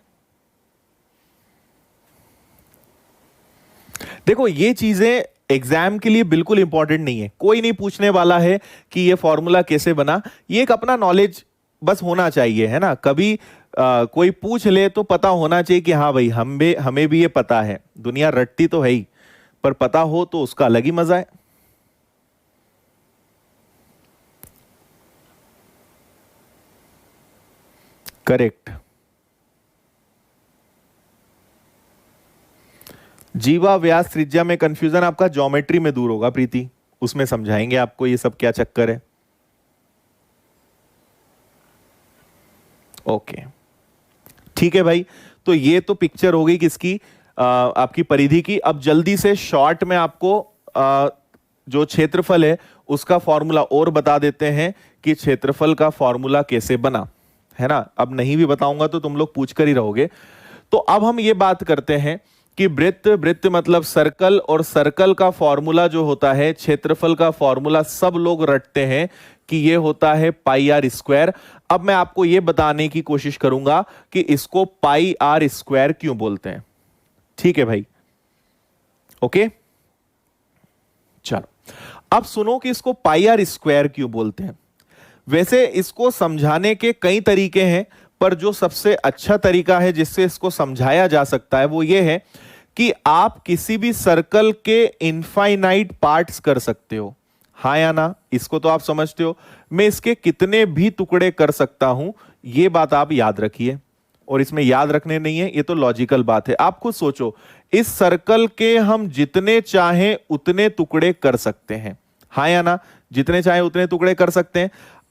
देखो ये चीजें एग्जाम के लिए बिल्कुल इंपॉर्टेंट नहीं है, कोई नहीं पूछने वाला है कि ये फॉर्मूला कैसे बना, ये एक अपना नॉलेज बस होना चाहिए, है ना। कभी कोई पूछ ले तो पता होना चाहिए कि हाँ भाई हमें भी ये पता है, दुनिया रटती तो है ही, पर पता हो तो उसका अलग ही मजा है। करेक्ट। जीवा व्यास त्रिज्या में कंफ्यूजन आपका ज्योमेट्री में दूर होगा प्रीति, उसमें समझाएंगे आपको ये सब क्या चक्कर है। ओके ठीक है भाई, तो ये तो पिक्चर हो गई किसकी, आपकी परिधि की। अब जल्दी से शॉर्ट में आपको जो क्षेत्रफल है उसका फॉर्मूला और बता देते हैं कि क्षेत्रफल का फॉर्मूला कैसे बना, है ना। अब नहीं भी बताऊंगा तो तुम लोग पूछ कर ही रहोगे। तो अब हम ये बात करते हैं कि वृत्त, वृत्त मतलब सर्कल, और सर्कल का फॉर्मूला जो होता है, क्षेत्रफल का फॉर्मूला सब लोग रटते हैं कि ये होता है पाई आर स्क्वायर। अब मैं आपको ये बताने की कोशिश करूंगा कि इसको पाई आर स्क्वायर क्यों बोलते हैं। ठीक है भाई, ओके चलो अब सुनो कि इसको पाई आर स्क्वायर क्यों बोलते हैं। वैसे इसको समझाने के कई तरीके हैं, पर जो सबसे अच्छा तरीका है जिससे इसको समझाया जा सकता है वो ये है कि आप किसी भी सर्कल के इनफाइनाइट पार्ट्स कर सकते हो, हाँ या ना। इसको तो आप समझते हो, मैं इसके कितने भी टुकड़े कर सकता हूं, ये बात आप याद रखिए। और इसमें याद रखने नहीं है, ये तो लॉजिकल बात है। आप खुद सोचो, इस सर्कल के हम जितने चाहें उतने टुकड़े कर सकते हैं, हाँ या ना। जितने चाहे उतने टुकड़े कर सकते हैं।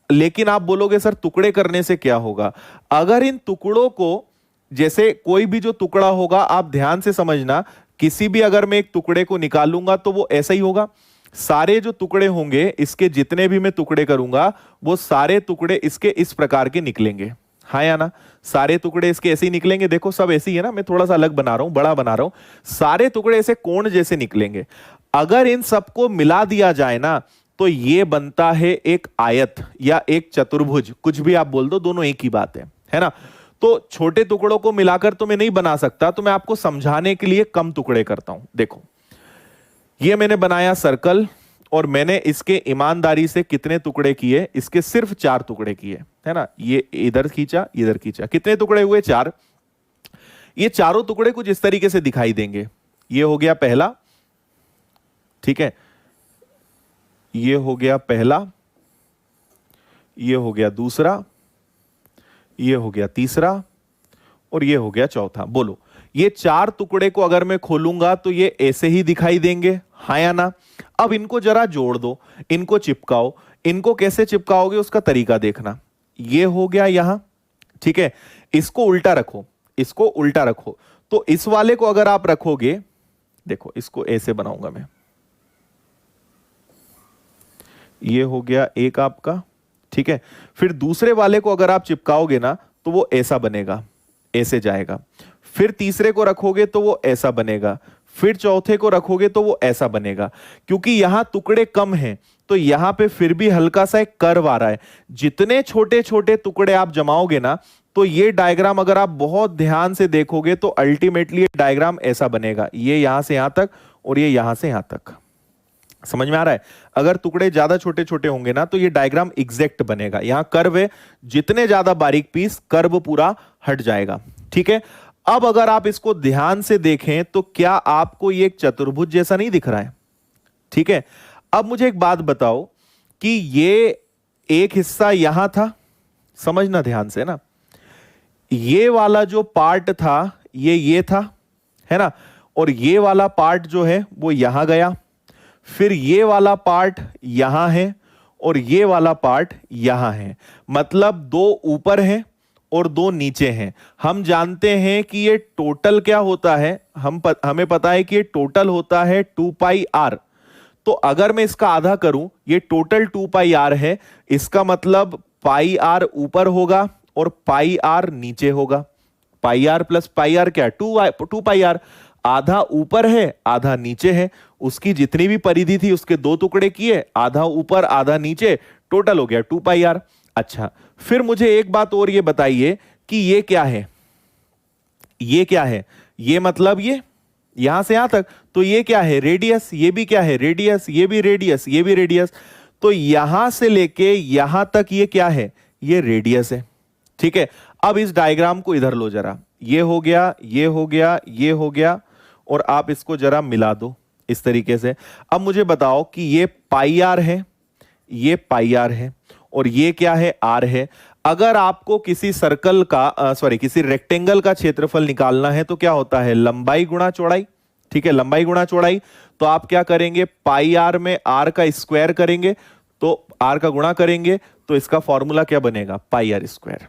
लेकिन आप बोलोगे सर टुकड़े करने से क्या होगा। अगर इन टुकड़ों को, जैसे कोई भी जो टुकड़ा होगा, आप ध्यान से समझना, किसी भी अगर मैं एक टुकड़े को निकालूंगा तो वो ऐसा ही होगा। सारे जो टुकड़े होंगे, इसके जितने भी मैं टुकड़े करूंगा, वो सारे टुकड़े इसके इस प्रकार के निकलेंगे, हाँ या ना। सारे टुकड़े इसके ऐसे ही निकलेंगे। देखो सब ऐसे ही है ना, मैं थोड़ा सा अलग बना रहा हूं, बड़ा बना रहा हूं। सारे टुकड़े ऐसे कोण जैसे निकलेंगे। अगर इन सबको मिला दिया जाए ना, तो ये बनता है एक आयत या एक चतुर्भुज, कुछ भी आप बोल दो, दोनों एक ही बात है ना। तो छोटे टुकड़ों को मिलाकर तो मैं नहीं बना सकता, तो मैं आपको समझाने के लिए कम टुकड़े करता हूं। देखो ये मैंने बनाया सर्कल, और मैंने इसके ईमानदारी से कितने टुकड़े किए, इसके सिर्फ 4 टुकड़े किए, है ना। ये इधर खींचा, इधर खींचा, कितने टुकड़े हुए, 4। ये चारों टुकड़े कुछ इस तरीके से दिखाई देंगे। ये हो गया पहला, ठीक है, ये हो गया पहला, ये हो गया दूसरा, ये हो गया तीसरा, और ये हो गया चौथा। बोलो ये 4 टुकड़े को अगर मैं खोलूंगा तो ये ऐसे ही दिखाई देंगे, हाँ या ना। अब इनको जरा जोड़ दो, इनको चिपकाओ। इनको कैसे चिपकाओगे उसका तरीका देखना। ये हो गया यहां, ठीक है। इसको उल्टा रखो, इसको उल्टा रखो। तो इस वाले को अगर आप रखोगे, देखो इसको ऐसे बनाऊंगा मैं, ये हो गया एक आपका, ठीक है। फिर दूसरे वाले को अगर आप चिपकाओगे ना तो वो ऐसा बनेगा, ऐसे जाएगा। फिर तीसरे को रखोगे तो वो ऐसा बनेगा। फिर चौथे को रखोगे तो वो ऐसा बनेगा। क्योंकि यहां टुकड़े कम हैं तो यहां पे फिर भी हल्का सा एक कर्व आ रहा है। जितने छोटे छोटे टुकड़े आप जमाओगे ना, तो ये डायग्राम अगर आप बहुत ध्यान से देखोगे तो अल्टीमेटली ये डायग्राम ऐसा बनेगा। ये यहां से यहां तक और ये यहां से यहां तक। समझ में आ रहा है। अगर टुकड़े ज्यादा छोटे छोटे होंगे ना तो ये डायग्राम एग्जैक्ट बनेगा। यहां कर्व है, जितने ज्यादा बारीक पीस कर्व पूरा हट जाएगा, ठीक है। अब अगर आप इसको ध्यान से देखें तो क्या आपको ये एक चतुर्भुज जैसा नहीं दिख रहा है, ठीक है। अब मुझे एक बात बताओ कि ये एक हिस्सा यहां था, समझना ध्यान से ना। ये वाला जो पार्ट था ये था, है ना। और ये वाला पार्ट जो है वो यहां गया। फिर ये वाला पार्ट यहां है और ये वाला पार्ट यहां है। मतलब 2 ऊपर है और 2 नीचे हैं। हम जानते हैं कि ये टोटल क्या होता है, हमें पता है कि ये टोटल होता है 2 पाई आर। तो अगर मैं इसका आधा करूं, ये टोटल 2 पाई आर है, इसका मतलब पाई आर ऊपर होगा और पाई आर नीचे होगा। पाई आर प्लस पाई आर क्या है, 2 पाई आर। आधा ऊपर है आधा नीचे है, उसकी जितनी भी परिधि थी उसके दो टुकड़े किए, आधा ऊपर आधा नीचे, टोटल हो गया 2πr। अच्छा, फिर मुझे एक बात और ये बताइए कि ये क्या है, ये क्या है, ये मतलब ये यहां से यहां तक, तो ये क्या है, रेडियस, ये भी क्या है, रेडियस, ये भी रेडियस, ये भी रेडियस, तो यहां से लेके यहां तक ये क्या है, ये रेडियस है। ठीक है, अब इस डायग्राम को इधर लो जरा, ये हो गया, ये हो गया, ये हो गया, और आप इसको जरा मिला दो इस तरीके से। अब मुझे बताओ कि ये पाई आर है, ये पाई आर है, और ये क्या है, आर है। अगर आपको किसी सर्कल का किसी रेक्टेंगल का क्षेत्रफल निकालना है तो क्या होता है, लंबाई गुणा चौड़ाई। ठीक है, लंबाई गुणा चौड़ाई, तो आप क्या करेंगे, पाई आर में आर का स्क्वायर करेंगे, तो आर का गुणा करेंगे, तो इसका फॉर्मूला क्या बनेगा, पाई आर स्क्वायर।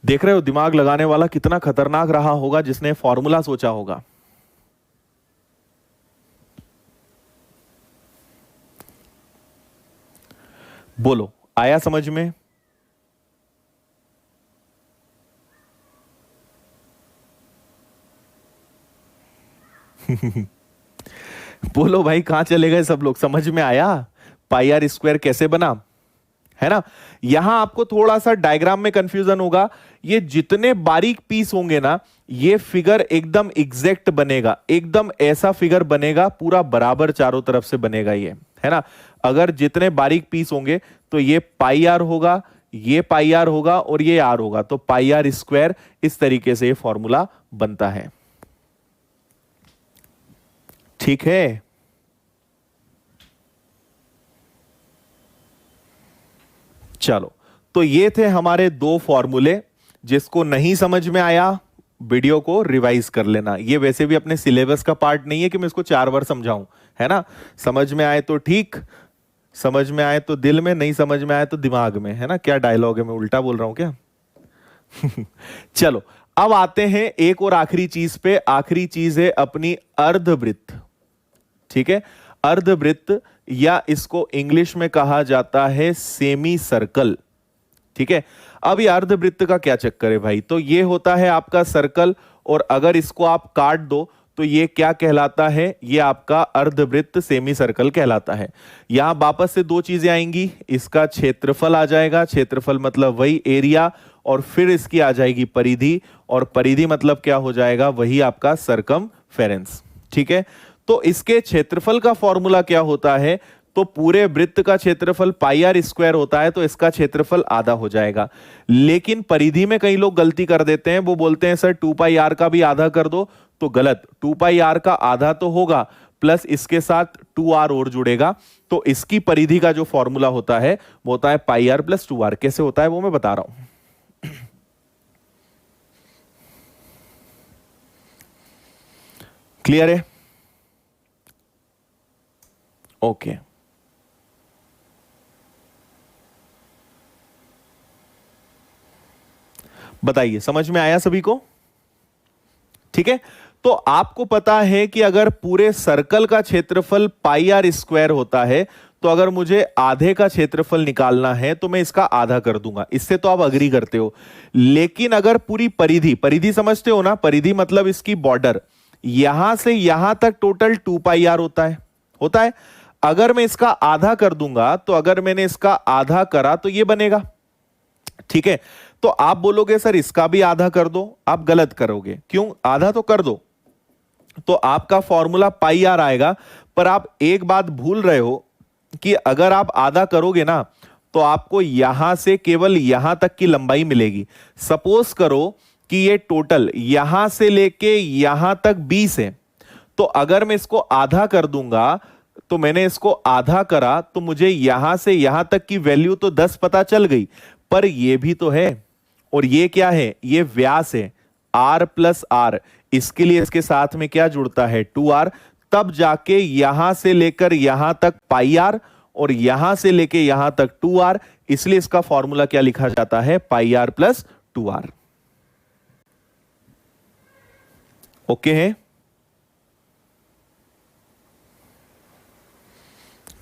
देख रहे हो दिमाग लगाने वाला कितना खतरनाक रहा होगा जिसने फॉर्मूला सोचा होगा। बोलो, आया समझ में? बोलो भाई, कहां चले गए सब लोग, समझ में आया पाई आर स्क्वायर कैसे बना, है ना? यहां आपको थोड़ा सा डायग्राम में कंफ्यूजन होगा, ये जितने बारीक पीस होंगे ना, ये फिगर एकदम एग्जैक्ट बनेगा, एकदम ऐसा फिगर बनेगा, पूरा बराबर चारों तरफ से बनेगा ये, है ना? अगर जितने बारीक पीस होंगे तो ये पाई आर होगा, ये पाई आर होगा, और ये आर होगा, तो पाई आर स्क्वायर, इस तरीके से ये फॉर्मूला बनता है। ठीक है, चलो, तो ये थे हमारे दो फॉर्मूले। जिसको नहीं समझ में आया वीडियो को रिवाइज कर लेना, ये वैसे भी अपने सिलेबस का पार्ट नहीं है कि मैं इसको 4 बार समझाऊं, है ना? समझ में आए तो ठीक, समझ में आए तो दिल में, नहीं समझ में आए तो दिमाग में, है ना? क्या डायलॉग है, मैं उल्टा बोल रहा हूं क्या? चलो, अब आते हैं एक और आखिरी चीज पे। आखिरी चीज है अपनी अर्धवृत्त। ठीक है, अर्धवृत्त, या इसको इंग्लिश में कहा जाता है सेमी सर्कल। ठीक है, अब ये अर्धवृत्त का क्या चक्कर है भाई, तो ये होता है आपका सर्कल, और अगर इसको आप काट दो तो ये क्या कहलाता है, ये आपका अर्धवृत्त सेमी सर्कल कहलाता है। यहां वापस से दो चीजें आएंगी, इसका क्षेत्रफल आ जाएगा, क्षेत्रफल मतलब वही एरिया, और फिर इसकी आ जाएगी परिधि, और परिधि मतलब क्या हो जाएगा, वही आपका सरकमफेरेंस। ठीक है, तो इसके क्षेत्रफल का फॉर्मूला क्या होता है, तो पूरे वृत्त का क्षेत्रफल पाई आर स्क्वायर होता है, तो इसका क्षेत्रफल आधा हो जाएगा। लेकिन परिधि में कई लोग गलती कर देते हैं, वो बोलते हैं सर 2πr का भी आधा कर दो, तो गलत, 2πr का आधा तो होगा, प्लस इसके साथ 2r और जुड़ेगा, तो इसकी परिधि का जो फॉर्मूला होता है वो होता है पाई आर प्लस 2r। कैसे होता है वो मैं बता रहा हूं। क्लियर है? ओके, बताइए, समझ में आया सभी को? ठीक है, तो आपको पता है कि अगर पूरे सर्कल का क्षेत्रफल पाई आर स्क्वायर होता है, तो अगर मुझे आधे का क्षेत्रफल निकालना है तो मैं इसका आधा कर दूंगा, इससे तो आप अग्री करते हो। लेकिन अगर पूरी परिधि, परिधि समझते हो ना, परिधि मतलब इसकी बॉर्डर, यहां से यहां तक टोटल 2πr होता है। अगर मैं इसका आधा कर दूंगा, तो अगर मैंने इसका आधा करा तो ये बनेगा। ठीक है, तो आप बोलोगे सर इसका भी आधा कर दो, आप गलत करोगे, क्यों? आधा तो कर दो, तो आपका फॉर्मूला पाई आर आएगा। पर आप एक बात भूल रहे हो कि अगर आप आधा करोगे ना, तो आपको यहां से केवल यहां तक की लंबाई मिलेगी। सपोज करो कि ये टोटल यहां से लेके यहां तक 20 है, तो अगर मैं इसको आधा कर दूंगा, तो मैंने इसको आधा करा, तो मुझे यहां से यहां तक की वैल्यू तो 10 पता चल गई, पर ये भी तो है, और ये क्या है, ये व्यास है, r प्लस आर, इसके लिए इसके साथ में क्या जुड़ता है, 2r, तब जाके यहां से लेकर यहां तक पाई आर, और यहां से लेके यहां तक 2r, इसलिए इसका फॉर्मूला क्या लिखा जाता है, पाई आर प्लस 2r। ओके है?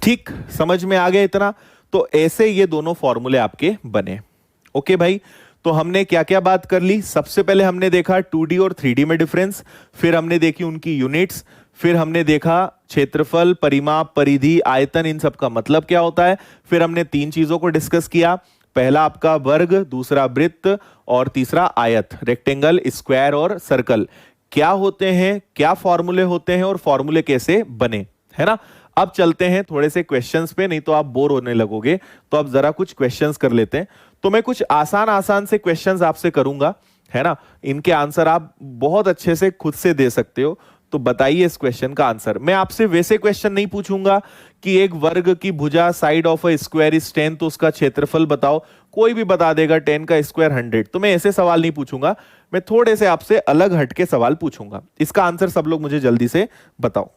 ठीक, समझ में आ गया इतना? तो ऐसे ये दोनों फॉर्मूले आपके बने। ओके भाई, तो हमने क्या क्या बात कर ली? सबसे पहले हमने देखा 2D और 3D में डिफरेंस, फिर हमने देखी उनकी यूनिट्स, फिर हमने देखा क्षेत्रफल, परिमाप, परिधि, आयतन, इन सब का मतलब क्या होता है। फिर हमने तीन चीजों को डिस्कस किया, पहला आपका वर्ग, दूसरा वृत्त और तीसरा आयत, रेक्टेंगल, स्क्वायर और सर्कल क्या होते हैं, क्या फॉर्मूले होते हैं और फॉर्मूले कैसे बने, है ना। अब चलते हैं थोड़े से क्वेश्चंस पे, नहीं तो आप बोर होने लगोगे। तो अब जरा कुछ क्वेश्चंस कर लेते हैं। तो मैं कुछ आसान आसान से क्वेश्चंस आपसे करूंगा, है ना। इनके आंसर आप बहुत अच्छे से खुद से दे सकते हो। तो बताइए इस क्वेश्चन का आंसर। मैं आपसे वैसे क्वेश्चन नहीं पूछूंगा कि एक वर्ग की भुजा side of a square is 10, तो उसका क्षेत्रफल बताओ। कोई भी बता देगा 10 का स्क्वायर 100। तो मैं ऐसे सवाल नहीं पूछूंगा, मैं थोड़े से आपसे अलग हटके सवाल पूछूंगा। इसका आंसर सब लोग मुझे जल्दी से बताओ।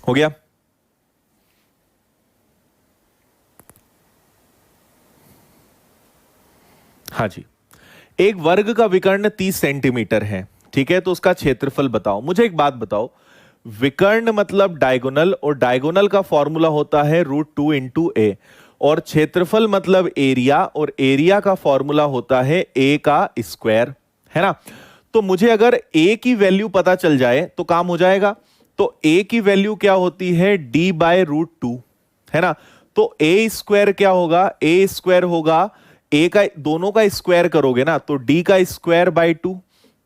हो गया? हाँ जी। एक वर्ग का विकर्ण 30 सेंटीमीटर है, ठीक है। तो उसका क्षेत्रफल बताओ। मुझे एक बात बताओ, विकर्ण मतलब डायगोनल, और डायगोनल का फॉर्मूला होता है √2 × a, और क्षेत्रफल मतलब एरिया, और एरिया का फॉर्मूला होता है a का स्क्वायर, है ना। तो मुझे अगर a की वैल्यू पता चल जाए तो काम हो जाएगा। तो a की वैल्यू क्या होती है? d/√2, है ना। तो a स्क्वायर क्या होगा? a स्क्वायर होगा, a का दोनों का स्क्वायर करोगे ना तो d का स्क्वायर बाय 2।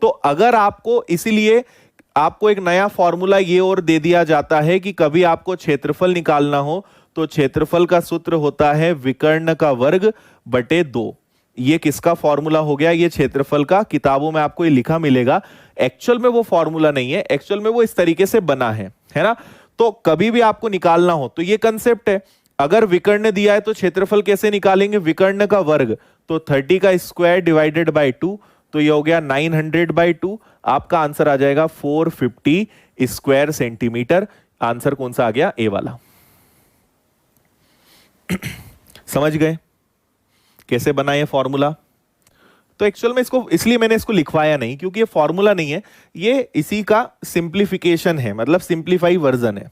तो अगर आपको, इसीलिए आपको एक नया फॉर्मूला ये और दे दिया जाता है कि कभी आपको क्षेत्रफल निकालना हो तो क्षेत्रफल का सूत्र होता है विकर्ण का वर्ग बटे 2। ये किसका फॉर्मूला हो गया? ये क्षेत्रफल का। किताबों में आपको ये लिखा मिलेगा, एक्चुअल में वो फॉर्मूला नहीं है, एक्चुअल में वो इस तरीके से बना है ना। तो कभी भी आपको निकालना हो तो ये कंसेप्ट है। अगर विकर्ण दिया है तो क्षेत्रफल कैसे निकालेंगे? विकर्ण का वर्ग, तो 30 का स्क्वायर डिवाइडेड बाय 2, तो ये हो गया 900/2। आपका आंसर आ जाएगा 450 स्क्वायर सेंटीमीटर। आंसर कौन सा आ गया? ए वाला। समझ गए कैसे बना ये फॉर्मूला? तो एक्चुअल में इसको, इसलिए मैंने इसको लिखवाया नहीं क्योंकि ये फॉर्मूला नहीं है, ये इसी का सिंप्लीफिकेशन है, मतलब सिंप्लीफाई वर्जन है।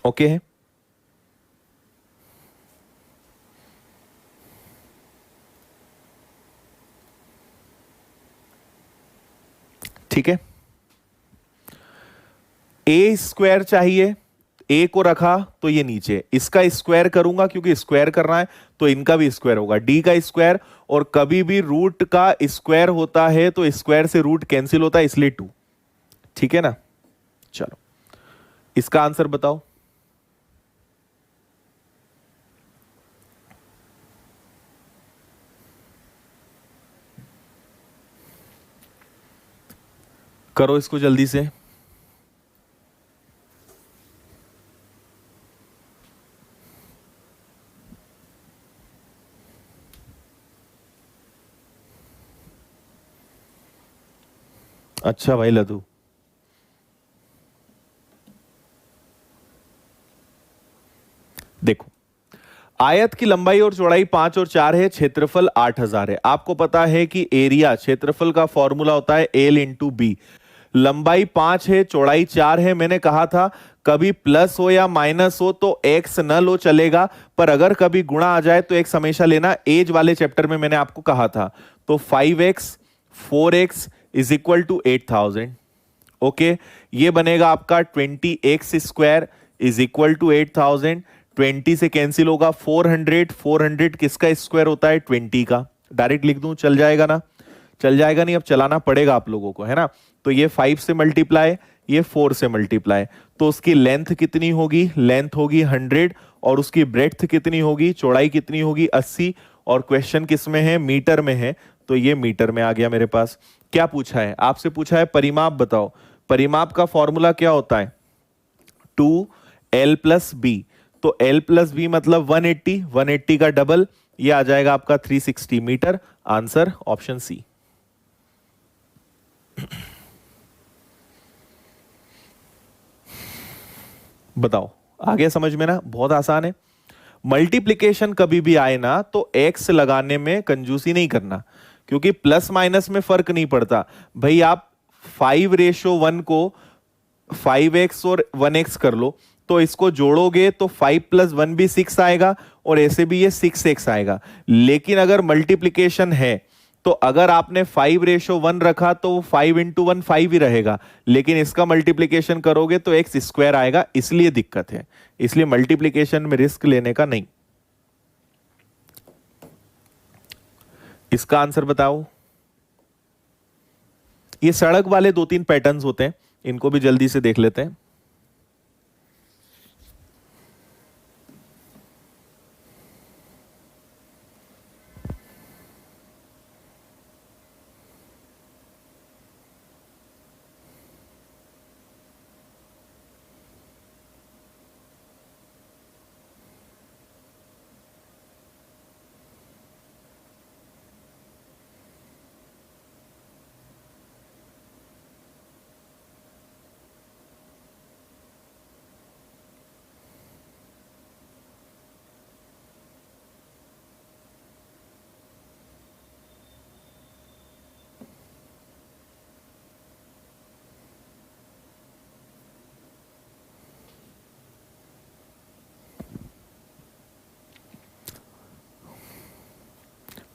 ओके है? ठीक है। ए स्क्वायर चाहिए, ए को रखा तो ये नीचे, इसका स्क्वायर करूंगा क्योंकि स्क्वायर करना है तो इनका भी स्क्वायर होगा, डी का स्क्वायर। और कभी भी रूट का स्क्वायर होता है तो स्क्वायर से रूट कैंसिल होता है, इसलिए 2। ठीक है ना। चलो इसका आंसर बताओ। करो इसको जल्दी से। अच्छा भाई लदू, देखो आयत की लंबाई और चौड़ाई 5 और 4 है, क्षेत्रफल 8000 है। आपको पता है कि एरिया, क्षेत्रफल का फॉर्मूला होता है L × B। लंबाई 5 है, चौड़ाई 4 है। मैंने कहा था कभी प्लस हो या माइनस हो तो x न लो चलेगा, पर अगर कभी गुणा आ जाए तो x हमेशा लेना। एज वाले चैप्टर में मैंने आपको कहा था। तो 5x 4x is equal to 8000। Okay, ये बनेगा आपका 20x² इज इक्वल टू 8000। 20 से कैंसिल होगा 400। 400 किसका स्क्वायर होता है? 20 का। डायरेक्ट लिख दूं, चल जाएगा ना? चल जाएगा नहीं, अब चलाना पड़ेगा आप लोगों को, है ना। तो ये 5 से मल्टीप्लाई, ये 4 से मल्टीप्लाई, तो उसकी लेंथ कितनी होगी? लेंथ होगी 100। और उसकी ब्रेड्थ कितनी होगी? चौड़ाई कितनी होगी? 80। और क्वेश्चन किस में है? मीटर में है, तो ये मीटर में आ गया मेरे पास। क्या पूछा है आपसे? पूछा है परिमाप बताओ। परिमाप का फॉर्मूला क्या होता है? 2L + B। तो तो L प्लस बी मतलब 180, 180 का डबल, ये आ जाएगा आपका 360 मीटर। Answer option C. बताओ, आ गया समझ में ना? बहुत आसान है। मल्टीप्लिकेशन कभी भी आए ना तो एक्स लगाने में कंजूसी नहीं करना, क्योंकि प्लस माइनस में फर्क नहीं पड़ता भाई। आप 5:1 को 5x और 1x कर लो, तो इसको जोड़ोगे तो 5 + 1 भी 6 आएगा, और ऐसे भी ये 6x आएगा। लेकिन अगर मल्टीप्लिकेशन है तो अगर आपने 5:1 रखा तो वो 5 × 1 5 ही रहेगा, लेकिन इसका मल्टीप्लिकेशन करोगे तो x स्क्वायर आएगा, इसलिए दिक्कत है। इसलिए मल्टीप्लिकेशन में रिस्क लेने का नहीं। इसका आंसर बताओ। ये सड़क वाले 2-3 पैटर्न्स होते हैं, इनको भी जल्दी से देख लेते हैं।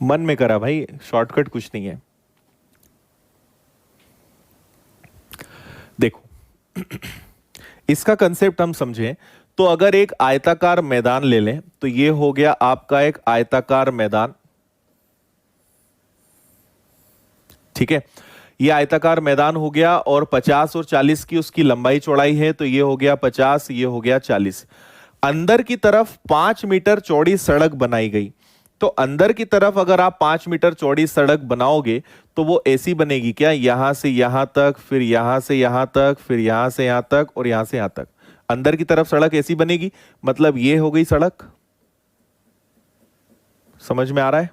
मन में करा भाई, शॉर्टकट कुछ नहीं है। देखो इसका कंसेप्ट हम समझें तो अगर एक आयताकार मैदान ले लें तो ये हो गया आपका एक आयताकार मैदान, ठीक है। ये आयताकार मैदान हो गया और 50 और 40 की उसकी लंबाई चौड़ाई है, तो ये हो गया 50, ये हो गया 40। अंदर की तरफ 5 मीटर चौड़ी सड़क बनाई गई, तो अंदर की तरफ अगर आप 5 मीटर चौड़ी सड़क बनाओगे तो वो ऐसी बनेगी क्या? यहां से यहां तक, फिर यहां से यहां तक, फिर यहां से यहां तक, और यहां से यहां तक। अंदर की तरफ सड़क ऐसी बनेगी, मतलब ये हो गई सड़क। समझ में आ रहा है?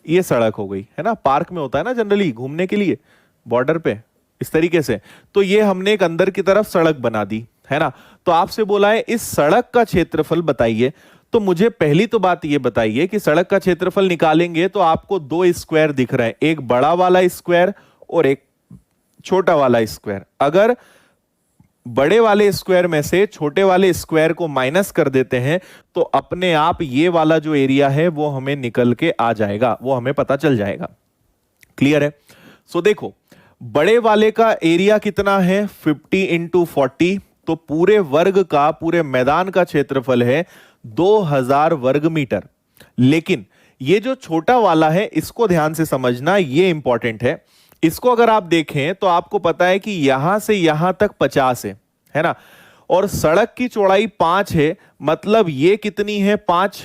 ये सड़क हो गई, है ना। पार्क में होता है ना जनरली घूमने के लिए, बॉर्डर पे इस तरीके से। तो ये हमने एक अंदर की तरफ सड़क बना दी, है ना। तो आपसे बोला है इस सड़क का क्षेत्रफल बताइए। तो मुझे पहली तो बात ये बताइए कि सड़क का क्षेत्रफल निकालेंगे तो आपको 2 स्क्वायर दिख रहे हैं, एक बड़ा वाला स्क्वायर और एक छोटा वाला स्क्वायर। अगर बड़े वाले स्क्वायर में से छोटे वाले स्क्वायर को माइनस कर देते हैं तो अपने आप ये वाला जो एरिया है वो हमें निकल के आ जाएगा, वो हमें पता चल जाएगा। क्लियर है? सो देखो, बड़े वाले का एरिया कितना है? 50 × 40, तो पूरे वर्ग का, पूरे मैदान का क्षेत्रफल है 2000 वर्ग मीटर। लेकिन ये जो छोटा वाला है इसको ध्यान से समझना, ये इंपॉर्टेंट है। इसको अगर आप देखें तो आपको पता है कि यहां से यहां तक 50 है ना, और सड़क की चौड़ाई 5 है, मतलब ये कितनी है? 5,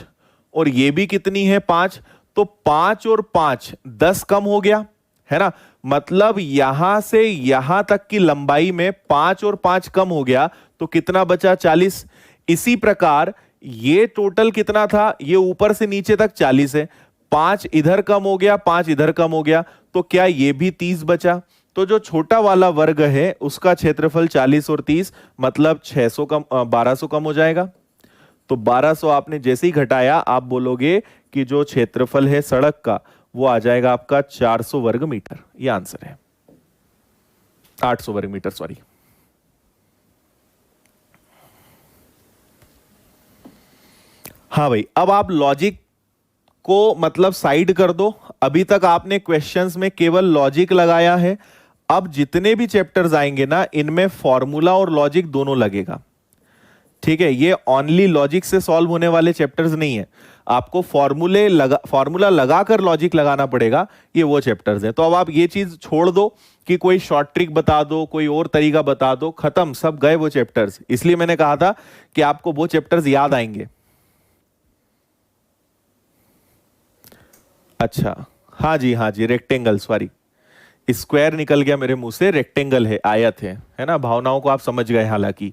और ये भी कितनी है? 5। तो 5 और 5 10 कम हो गया, है ना। मतलब यहां से यहां तक की लंबाई में 5 और 5 कम हो गया, तो कितना बचा? 40। इसी प्रकार ये टोटल कितना था? ये ऊपर से नीचे तक 40 है, 5 इधर कम हो गया, 5 इधर कम हो गया, तो क्या ये भी 30 बचा? तो जो छोटा वाला वर्ग है उसका क्षेत्रफल 40 और 30, मतलब 600 कम, 1200 कम हो जाएगा। तो 1200 आपने जैसे ही घटाया, आप बोलोगे कि जो क्षेत्रफल है सड़क का वो आ जाएगा आपका 400 वर्ग मीटर। ये आंसर है, 800 वर्ग मीटर, सॉरी। हाँ भाई, अब आप लॉजिक को मतलब साइड कर दो। अभी तक आपने क्वेश्चंस में केवल लॉजिक लगाया है, अब जितने भी चैप्टर्स आएंगे ना इनमें फॉर्मूला और लॉजिक दोनों लगेगा, ठीक है। ये ओनली लॉजिक से सॉल्व होने वाले चैप्टर्स नहीं है, आपको फॉर्मूला लगाकर लॉजिक लगाना पड़ेगा, ये वो चैप्टर्स हैं। तो अब आप ये चीज छोड़ दो कि कोई शॉर्ट ट्रिक बता दो, कोई और तरीका बता दो, खत्म, सब गए वो चैप्टर्स। इसलिए मैंने कहा था कि आपको वो चैप्टर्स याद आएंगे। अच्छा, हाँ जी, रेक्टेंगल, सॉरी, स्क्वायर निकल गया मेरे मुंह से, रेक्टेंगल है, आयत है ना। भावनाओं को आप समझ गए हालांकि।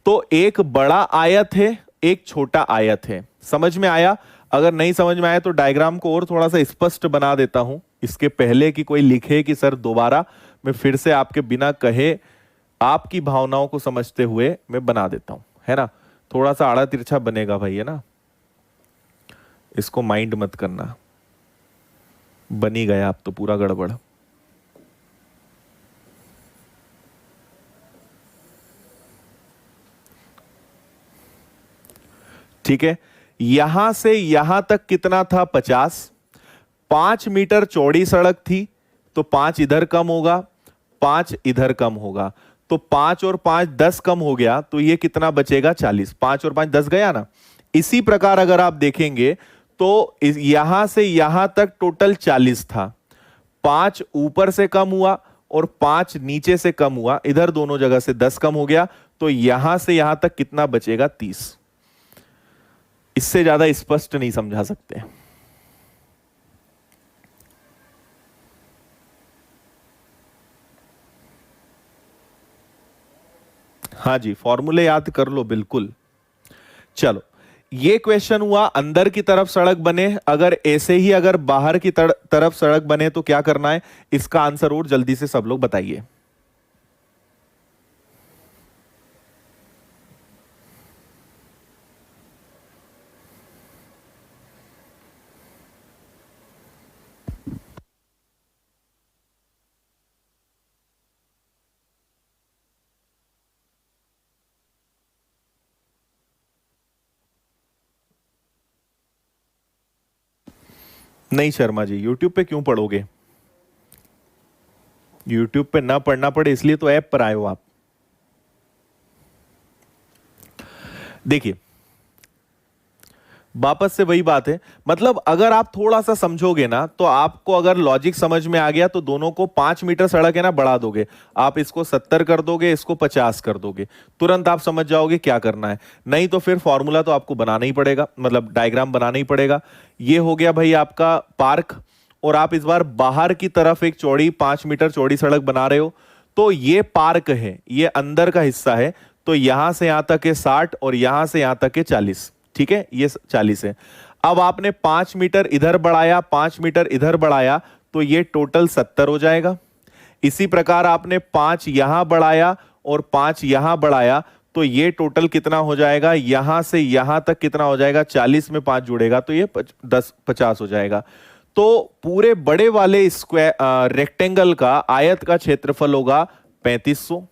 तो एक बड़ा आयत है, एक छोटा आयत है। समझ में आया? अगर नहीं समझ में आया तो डायग्राम को और थोड़ा सा स्पष्ट बना देता हूं, इसके पहले कि कोई लिखे कि सर दोबारा, मैं फिर से आपके बिना कहे आपकी भावनाओं को समझते हुए मैं बना देता हूं, है ना। थोड़ा सा आड़ा तिरछा बनेगा भाई, है ना, इसको माइंड मत करना, बनी गया आप तो पूरा गड़बड़। ठीक है, यहां से यहां तक कितना था? 50। 5 मीटर चौड़ी सड़क थी, तो 5 इधर कम होगा, 5 इधर कम होगा, तो 5 और 5 10 कम हो गया, तो ये कितना बचेगा? 40। 5 और 5 10 गया ना। इसी प्रकार अगर आप देखेंगे तो यहां से यहां तक टोटल 40 था, 5 ऊपर से कम हुआ और 5 नीचे से कम हुआ, इधर दोनों जगह से 10 कम हो गया, तो यहां से यहां तक कितना बचेगा? 30। इससे ज्यादा स्पष्ट नहीं समझा सकते। हाँ जी, फॉर्मूले याद कर लो बिल्कुल। चलो, ये क्वेश्चन हुआ अंदर की तरफ सड़क बने, अगर ऐसे ही अगर बाहर की तरफ सड़क बने तो क्या करना है? इसका आंसर और जल्दी से सब लोग बताइए। नहीं शर्मा जी, यूट्यूब पे क्यों पढ़ोगे? यूट्यूब पे ना पढ़ना पड़े इसलिए तो ऐप पर आए हो आप। देखिए, वापस से वही बात है, मतलब अगर आप थोड़ा सा समझोगे ना, तो आपको अगर लॉजिक समझ में आ गया तो दोनों को 5 मीटर सड़क है ना, बढ़ा दोगे। आप इसको 70 कर दोगे, इसको 50 कर दोगे, तुरंत आप समझ जाओगे क्या करना है। नहीं तो फिर फॉर्मूला तो आपको बनाना ही पड़ेगा, मतलब डायग्राम बनाना ही पड़ेगा। ये हो गया भाई आपका पार्क, और आप इस बार बाहर की तरफ एक चौड़ी 5 मीटर चौड़ी सड़क बना रहे हो, तो ये पार्क है, ये अंदर का हिस्सा है, तो यहां से यहां तक है 60 और यहां से यहां तक है 40। ठीक है, ये 40 है। अब आपने 5 मीटर इधर बढ़ाया, 5 मीटर इधर बढ़ाया, तो ये टोटल 70 हो जाएगा। इसी प्रकार आपने 5 यहां बढ़ाया और 5 यहां बढ़ाया, तो ये टोटल कितना हो जाएगा? यहां से यहां तक कितना हो जाएगा? 40 में 5 जुड़ेगा तो ये 50 हो जाएगा। तो पूरे बड़े वाले स्क्वायर रेक्टेंगल का आयत का क्षेत्रफल होगा 3500,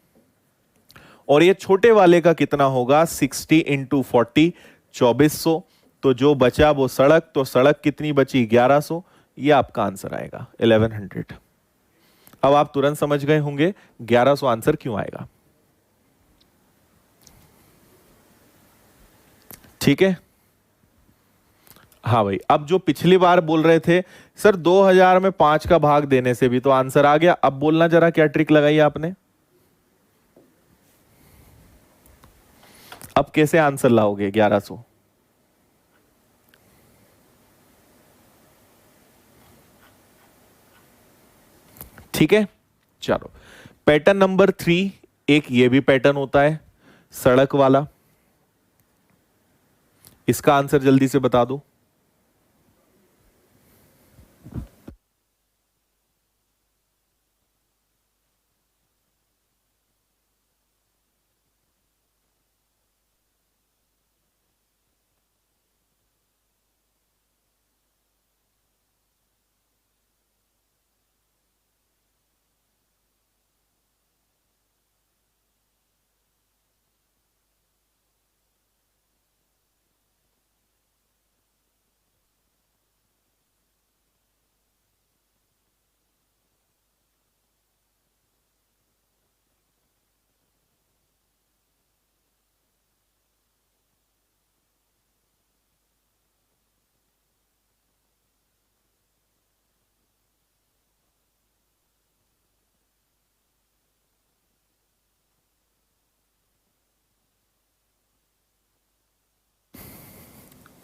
और ये छोटे वाले का कितना होगा? 60 इंटू 40, 2400। तो जो बचा वो सड़क, तो सड़क कितनी बची? 1100। ये आपका आंसर आएगा 1100। अब आप तुरंत समझ गए होंगे 1100 आंसर क्यों आएगा। ठीक है, हाँ भाई। अब जो पिछली बार बोल रहे थे सर 2000 में 5 का भाग देने से भी तो आंसर आ गया, अब बोलना जरा क्या ट्रिक लगाई आपने, अब कैसे आंसर लाओगे 1100? ठीक है, चलो पैटर्न नंबर 3, एक ये भी पैटर्न होता है सड़क वाला, इसका आंसर जल्दी से बता दो।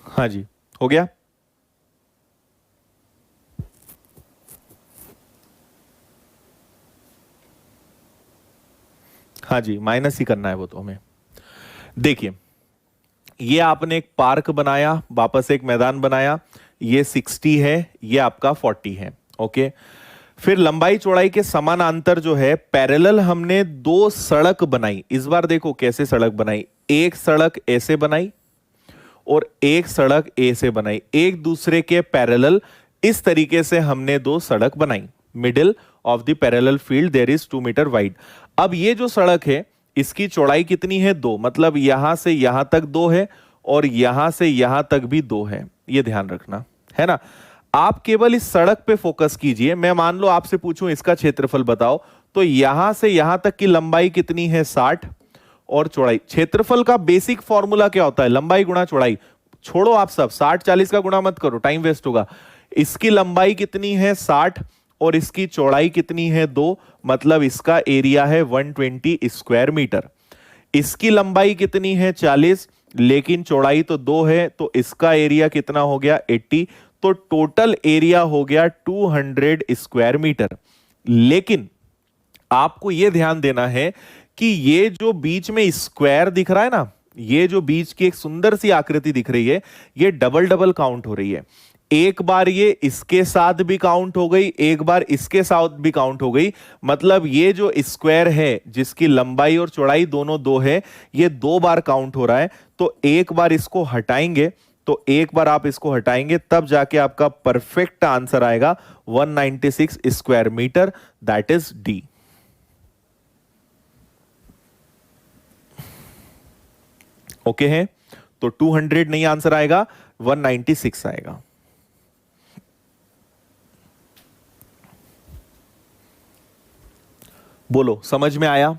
हाँ जी, हो गया। हाँ जी, माइनस ही करना है वो तो हमें। देखिए, ये आपने एक पार्क बनाया, वापस एक मैदान बनाया, ये 60 है, ये आपका 40 है। ओके, फिर लंबाई चौड़ाई के समानांतर जो है पैरेलल हमने दो सड़क बनाई। इस बार देखो कैसे सड़क बनाई, एक सड़क ऐसे बनाई और एक सड़क ऐसे बनाई, एक दूसरे के पैरेलल। इस तरीके से हमने दो सड़क बनाई। Middle of the parallel field there is 2 meter wide. अब ये जो सड़क है इसकी चौड़ाई कितनी है, 2, मतलब यहां से यहां तक 2 है और यहां से यहां तक भी 2 है, ये ध्यान रखना है ना। आप केवल इस सड़क पे फोकस कीजिए। मैं मान लो आपसे पूछूं इसका क्षेत्रफल बताओ, तो यहां से यहां तक की लंबाई कितनी है, 60, और चौड़ाई। क्षेत्रफल का बेसिक फॉर्मूला क्या होता है, लंबाई गुणा चौड़ाई। छोड़ो आप सब, 60-40 का गुणा मत करो, टाइम वेस्ट होगा। इसकी लंबाई कितनी है, 60, और इसकी चौड़ाई कितनी है, 2, मतलब इसका एरिया है 120 स्क्वायर मीटर। इसकी लंबाई कितनी है, 40, लेकिन चौड़ाई तो 2 है, तो इसका एरिया कितना हो गया, 80। तो टोटल एरिया हो गया 200 स्क्वायर मीटर। लेकिन आपको यह ध्यान देना है कि ये जो बीच में स्क्वायर दिख रहा है ना, ये जो बीच की एक सुंदर सी आकृति दिख रही है, ये डबल डबल काउंट हो रही है। एक बार ये इसके साथ भी काउंट हो गई, एक बार इसके साथ भी काउंट हो गई। मतलब ये जो स्क्वायर है जिसकी लंबाई और चौड़ाई दोनों 2 है, ये 2 बार काउंट हो रहा है। तो एक बार इसको हटाएंगे, तो एक बार आप इसको हटाएंगे तब जाके आपका परफेक्ट आंसर आएगा 196 square meter, that is D. Okay है, तो 200 नहीं आंसर आएगा, 196 आएगा। बोलो समझ में आया?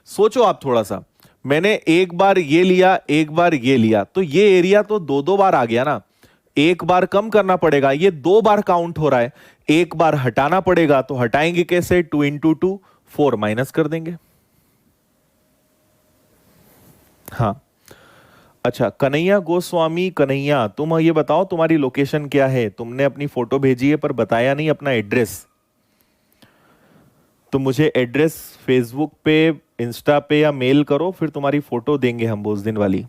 सोचो आप थोड़ा सा। मैंने एक बार ये लिया, एक बार ये लिया, तो ये एरिया तो 2-2 बार आ गया ना। एक बार कम करना पड़ेगा, ये 2 बार काउंट हो रहा है। एक बार हटाना पड़ेगा, तो हटाएंगे कैसे, 2 इंटू 2, 4 माइनस कर देंगे। हाँ, अच्छा कन्हैया गोस्वामी, कन्हैया तुम ये बताओ तुम्हारी लोकेशन क्या है? तुमने अपनी फोटो भेजी है पर बताया नहीं अपना एड्रेस। तो मुझे एड्रेस फेसबुक पे, इंस्टा पे या मेल करो, फिर तुम्हारी फोटो देंगे हम उस दिन वाली।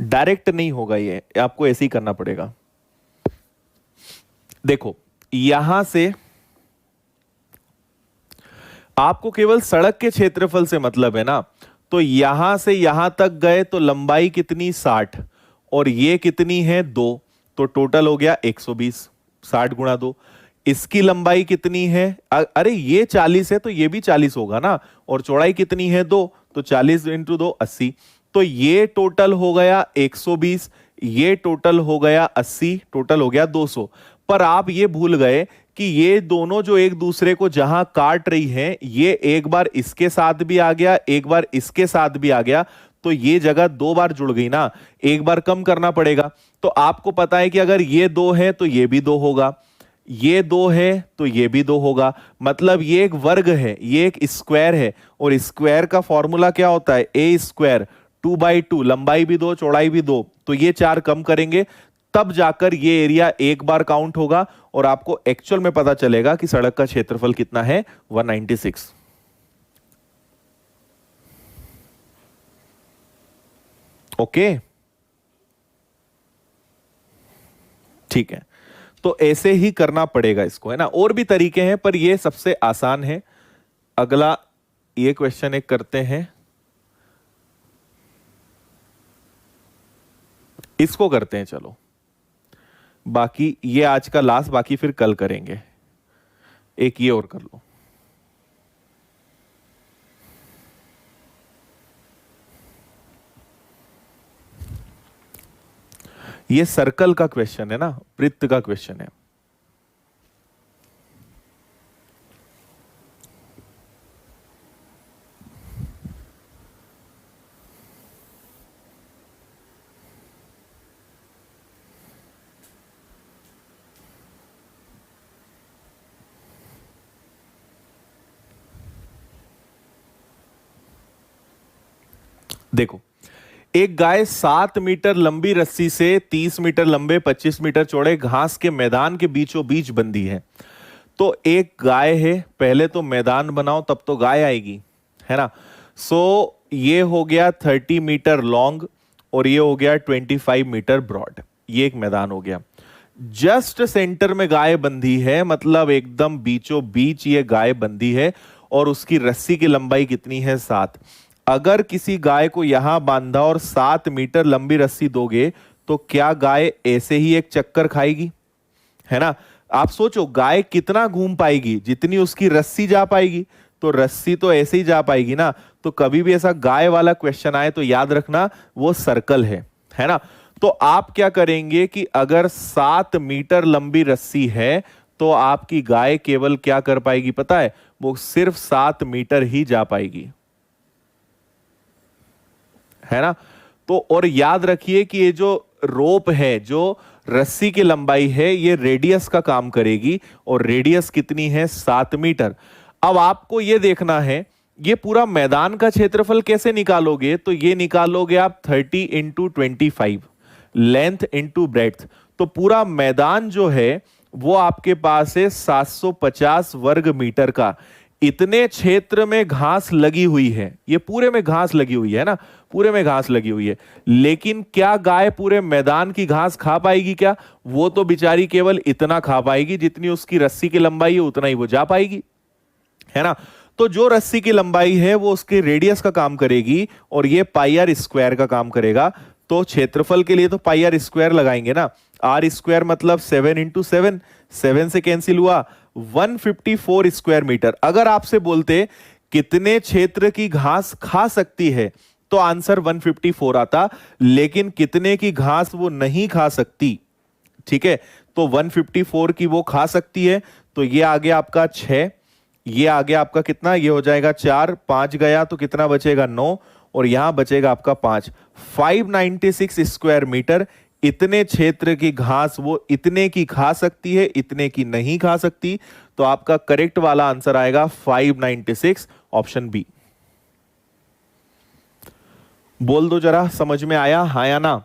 डायरेक्ट नहीं होगा, ये आपको ऐसे ही करना पड़ेगा। देखो यहां से आपको केवल सड़क के क्षेत्रफल से मतलब है ना, तो यहां से यहां तक गए तो लंबाई कितनी, 60, और ये कितनी है, 2, तो टोटल हो गया 120। 60 गुणा 2। इसकी लंबाई कितनी है, अरे ये 40 है तो ये भी 40 होगा ना, और चौड़ाई कितनी है, 2, तो 40 इंटू 2 80। तो ये टोटल हो गया 120, ये टोटल हो गया 80, टोटल हो गया 200। पर आप ये भूल गए कि ये दोनों जो एक दूसरे को जहां काट रही हैं, ये एक बार इसके साथ भी आ गया, एक बार इसके साथ भी आ गया, तो ये जगह 2 बार जुड़ गई ना, एक बार कम करना पड़ेगा। तो आपको पता है कि अगर ये 2 है तो ये भी 2 होगा, ये 2 है तो ये भी 2 होगा। मतलब ये एक वर्ग है, ये एक स्क्वायर है, और स्क्वायर का फॉर्मूला क्या होता है, ए स्क्वायर, 2/2, लंबाई भी 2 चौड़ाई भी 2। तो ये 4 कम करेंगे तब जाकर ये एरिया एक बार काउंट होगा, और आपको एक्चुअल में पता चलेगा कि सड़क का क्षेत्रफल कितना है, 196। ओके, ठीक है। तो ऐसे ही करना पड़ेगा इसको, है ना। और भी तरीके हैं पर ये सबसे आसान है। अगला ये क्वेश्चन एक करते हैं, इसको करते हैं चलो। बाकी ये आज का लास्ट, बाकी फिर कल करेंगे। एक ये और कर लो। ये सर्कल का क्वेश्चन है ना, वृत्त का क्वेश्चन है। देखो, एक गाय 7 मीटर लंबी रस्सी से 30 मीटर लंबे 25 मीटर चौड़े घास के मैदान के बीचों बीच बंधी है। तो एक गाय है, पहले तो मैदान बनाओ तब तो गाय आएगी, है ना। सो ये हो गया 30 मीटर लॉन्ग और ये हो गया 25 मीटर ब्रॉड, ये एक मैदान हो गया। जस्ट सेंटर में गाय बंधी है, मतलब एकदम बीचों बीच ये गाय बंधी है और उसकी रस्सी की लंबाई कितनी है 7। अगर किसी गाय को यहां बांधा और 7 मीटर लंबी रस्सी दोगे तो क्या गाय ऐसे ही एक चक्कर खाएगी, है ना। आप सोचो गाय कितना घूम पाएगी, जितनी उसकी रस्सी जा पाएगी, तो रस्सी तो ऐसे ही जा पाएगी ना। तो कभी भी ऐसा गाय वाला क्वेश्चन आए तो याद रखना वो सर्कल है ना। तो आप क्या करेंगे कि अगर 7 मीटर लंबी रस्सी है तो आपकी गाय केवल क्या कर पाएगी पता है, वो सिर्फ 7 मीटर ही जा पाएगी, है ना। तो और याद रखिए कि ये जो रोप है, जो रस्सी की लंबाई है, ये रेडियस का काम करेगी और रेडियस कितनी है 7 मीटर। अब आपको ये देखना है ये पूरा मैदान का क्षेत्रफल कैसे निकालोगे, तो ये निकालोगे आप 30 इंटू 25 लेंथ इंटू ब्रेड्थ। तो पूरा मैदान जो है वो आपके पास है 750 वर्ग मीटर का। इतने क्षेत्र में घास लगी हुई है, ये पूरे में घास लगी हुई है ना, पूरे में घास लगी हुई है। लेकिन क्या गाय पूरे मैदान की घास खा पाएगी क्या, वो तो बेचारी केवल इतना खा पाएगी जितनी उसकी रस्सी की लंबाई है, उतना ही वो जा पाएगी, है ना। तो जो रस्सी की लंबाई है वो उसके रेडियस का काम करेगी और ये पाई आर स्क्वायर का काम करेगा। तो क्षेत्रफल के लिए तो पाई आर स्क्वायर लगाएंगे ना, आर स्क्वायर मतलब 7 इंटू 7, 7 से कैंसिल हुआ 154 स्क्वायर मीटर। अगर आपसे बोलते कितने क्षेत्र की घास खा सकती है तो आंसर 154 आता, लेकिन कितने की घास वो नहीं खा सकती, ठीक है। तो 154 की वो खा सकती है, तो ये आ गया आपका 6, ये आ गया आपका कितना, ये हो जाएगा 4, 5 गया तो कितना बचेगा 9 और यहां बचेगा आपका 5, 596 स्क्वायर मीटर। इतने क्षेत्र की घास वो इतने की खा सकती है, इतने की नहीं खा सकती। तो आपका करेक्ट वाला आंसर आएगा 596, ऑप्शन बी। बोल दो जरा, समझ में आया, हाँ या ना।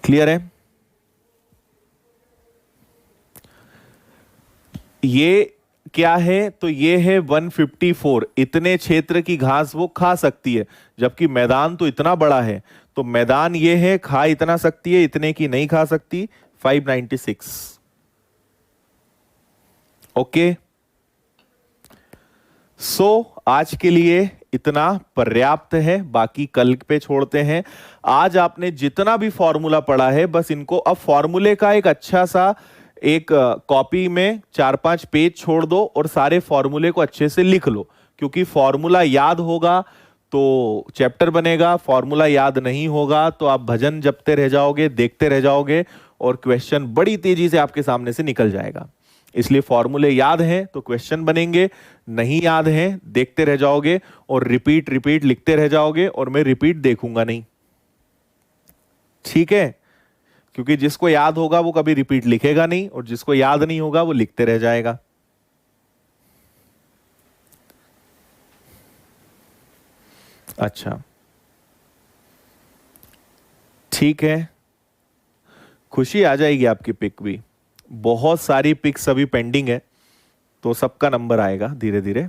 क्लियर है। ये क्या है, तो ये है 154, इतने क्षेत्र की घास वो खा सकती है, जबकि मैदान तो इतना बड़ा है। तो मैदान ये है, खा इतना सकती है, इतने की नहीं खा सकती, 596। ओके, सो आज के लिए इतना पर्याप्त है, बाकी कल पे छोड़ते हैं। आज आपने जितना भी फॉर्मूला पढ़ा है, बस इनको अब फॉर्मूले का एक अच्छा सा एक कॉपी में 4-5 पेज छोड़ दो और सारे फॉर्मूले को अच्छे से लिख लो, क्योंकि फॉर्मूला याद होगा तो चैप्टर बनेगा, फॉर्मूला याद नहीं होगा तो आप भजन जपते रह जाओगे, देखते रह जाओगे और क्वेश्चन बड़ी तेजी से आपके सामने से निकल जाएगा। इसलिए फॉर्मूले याद हैं तो क्वेश्चन बनेंगे, नहीं याद हैं देखते रह जाओगे और रिपीट रिपीट लिखते रह जाओगे और मैं रिपीट देखूंगा नहीं, ठीक है। क्योंकि जिसको याद होगा वो कभी रिपीट लिखेगा नहीं और जिसको याद नहीं होगा वो लिखते रह जाएगा। अच्छा, ठीक है, खुशी आ जाएगी आपकी पिक भी, बहुत सारी पिक्स अभी पेंडिंग है तो सबका नंबर आएगा धीरे धीरे।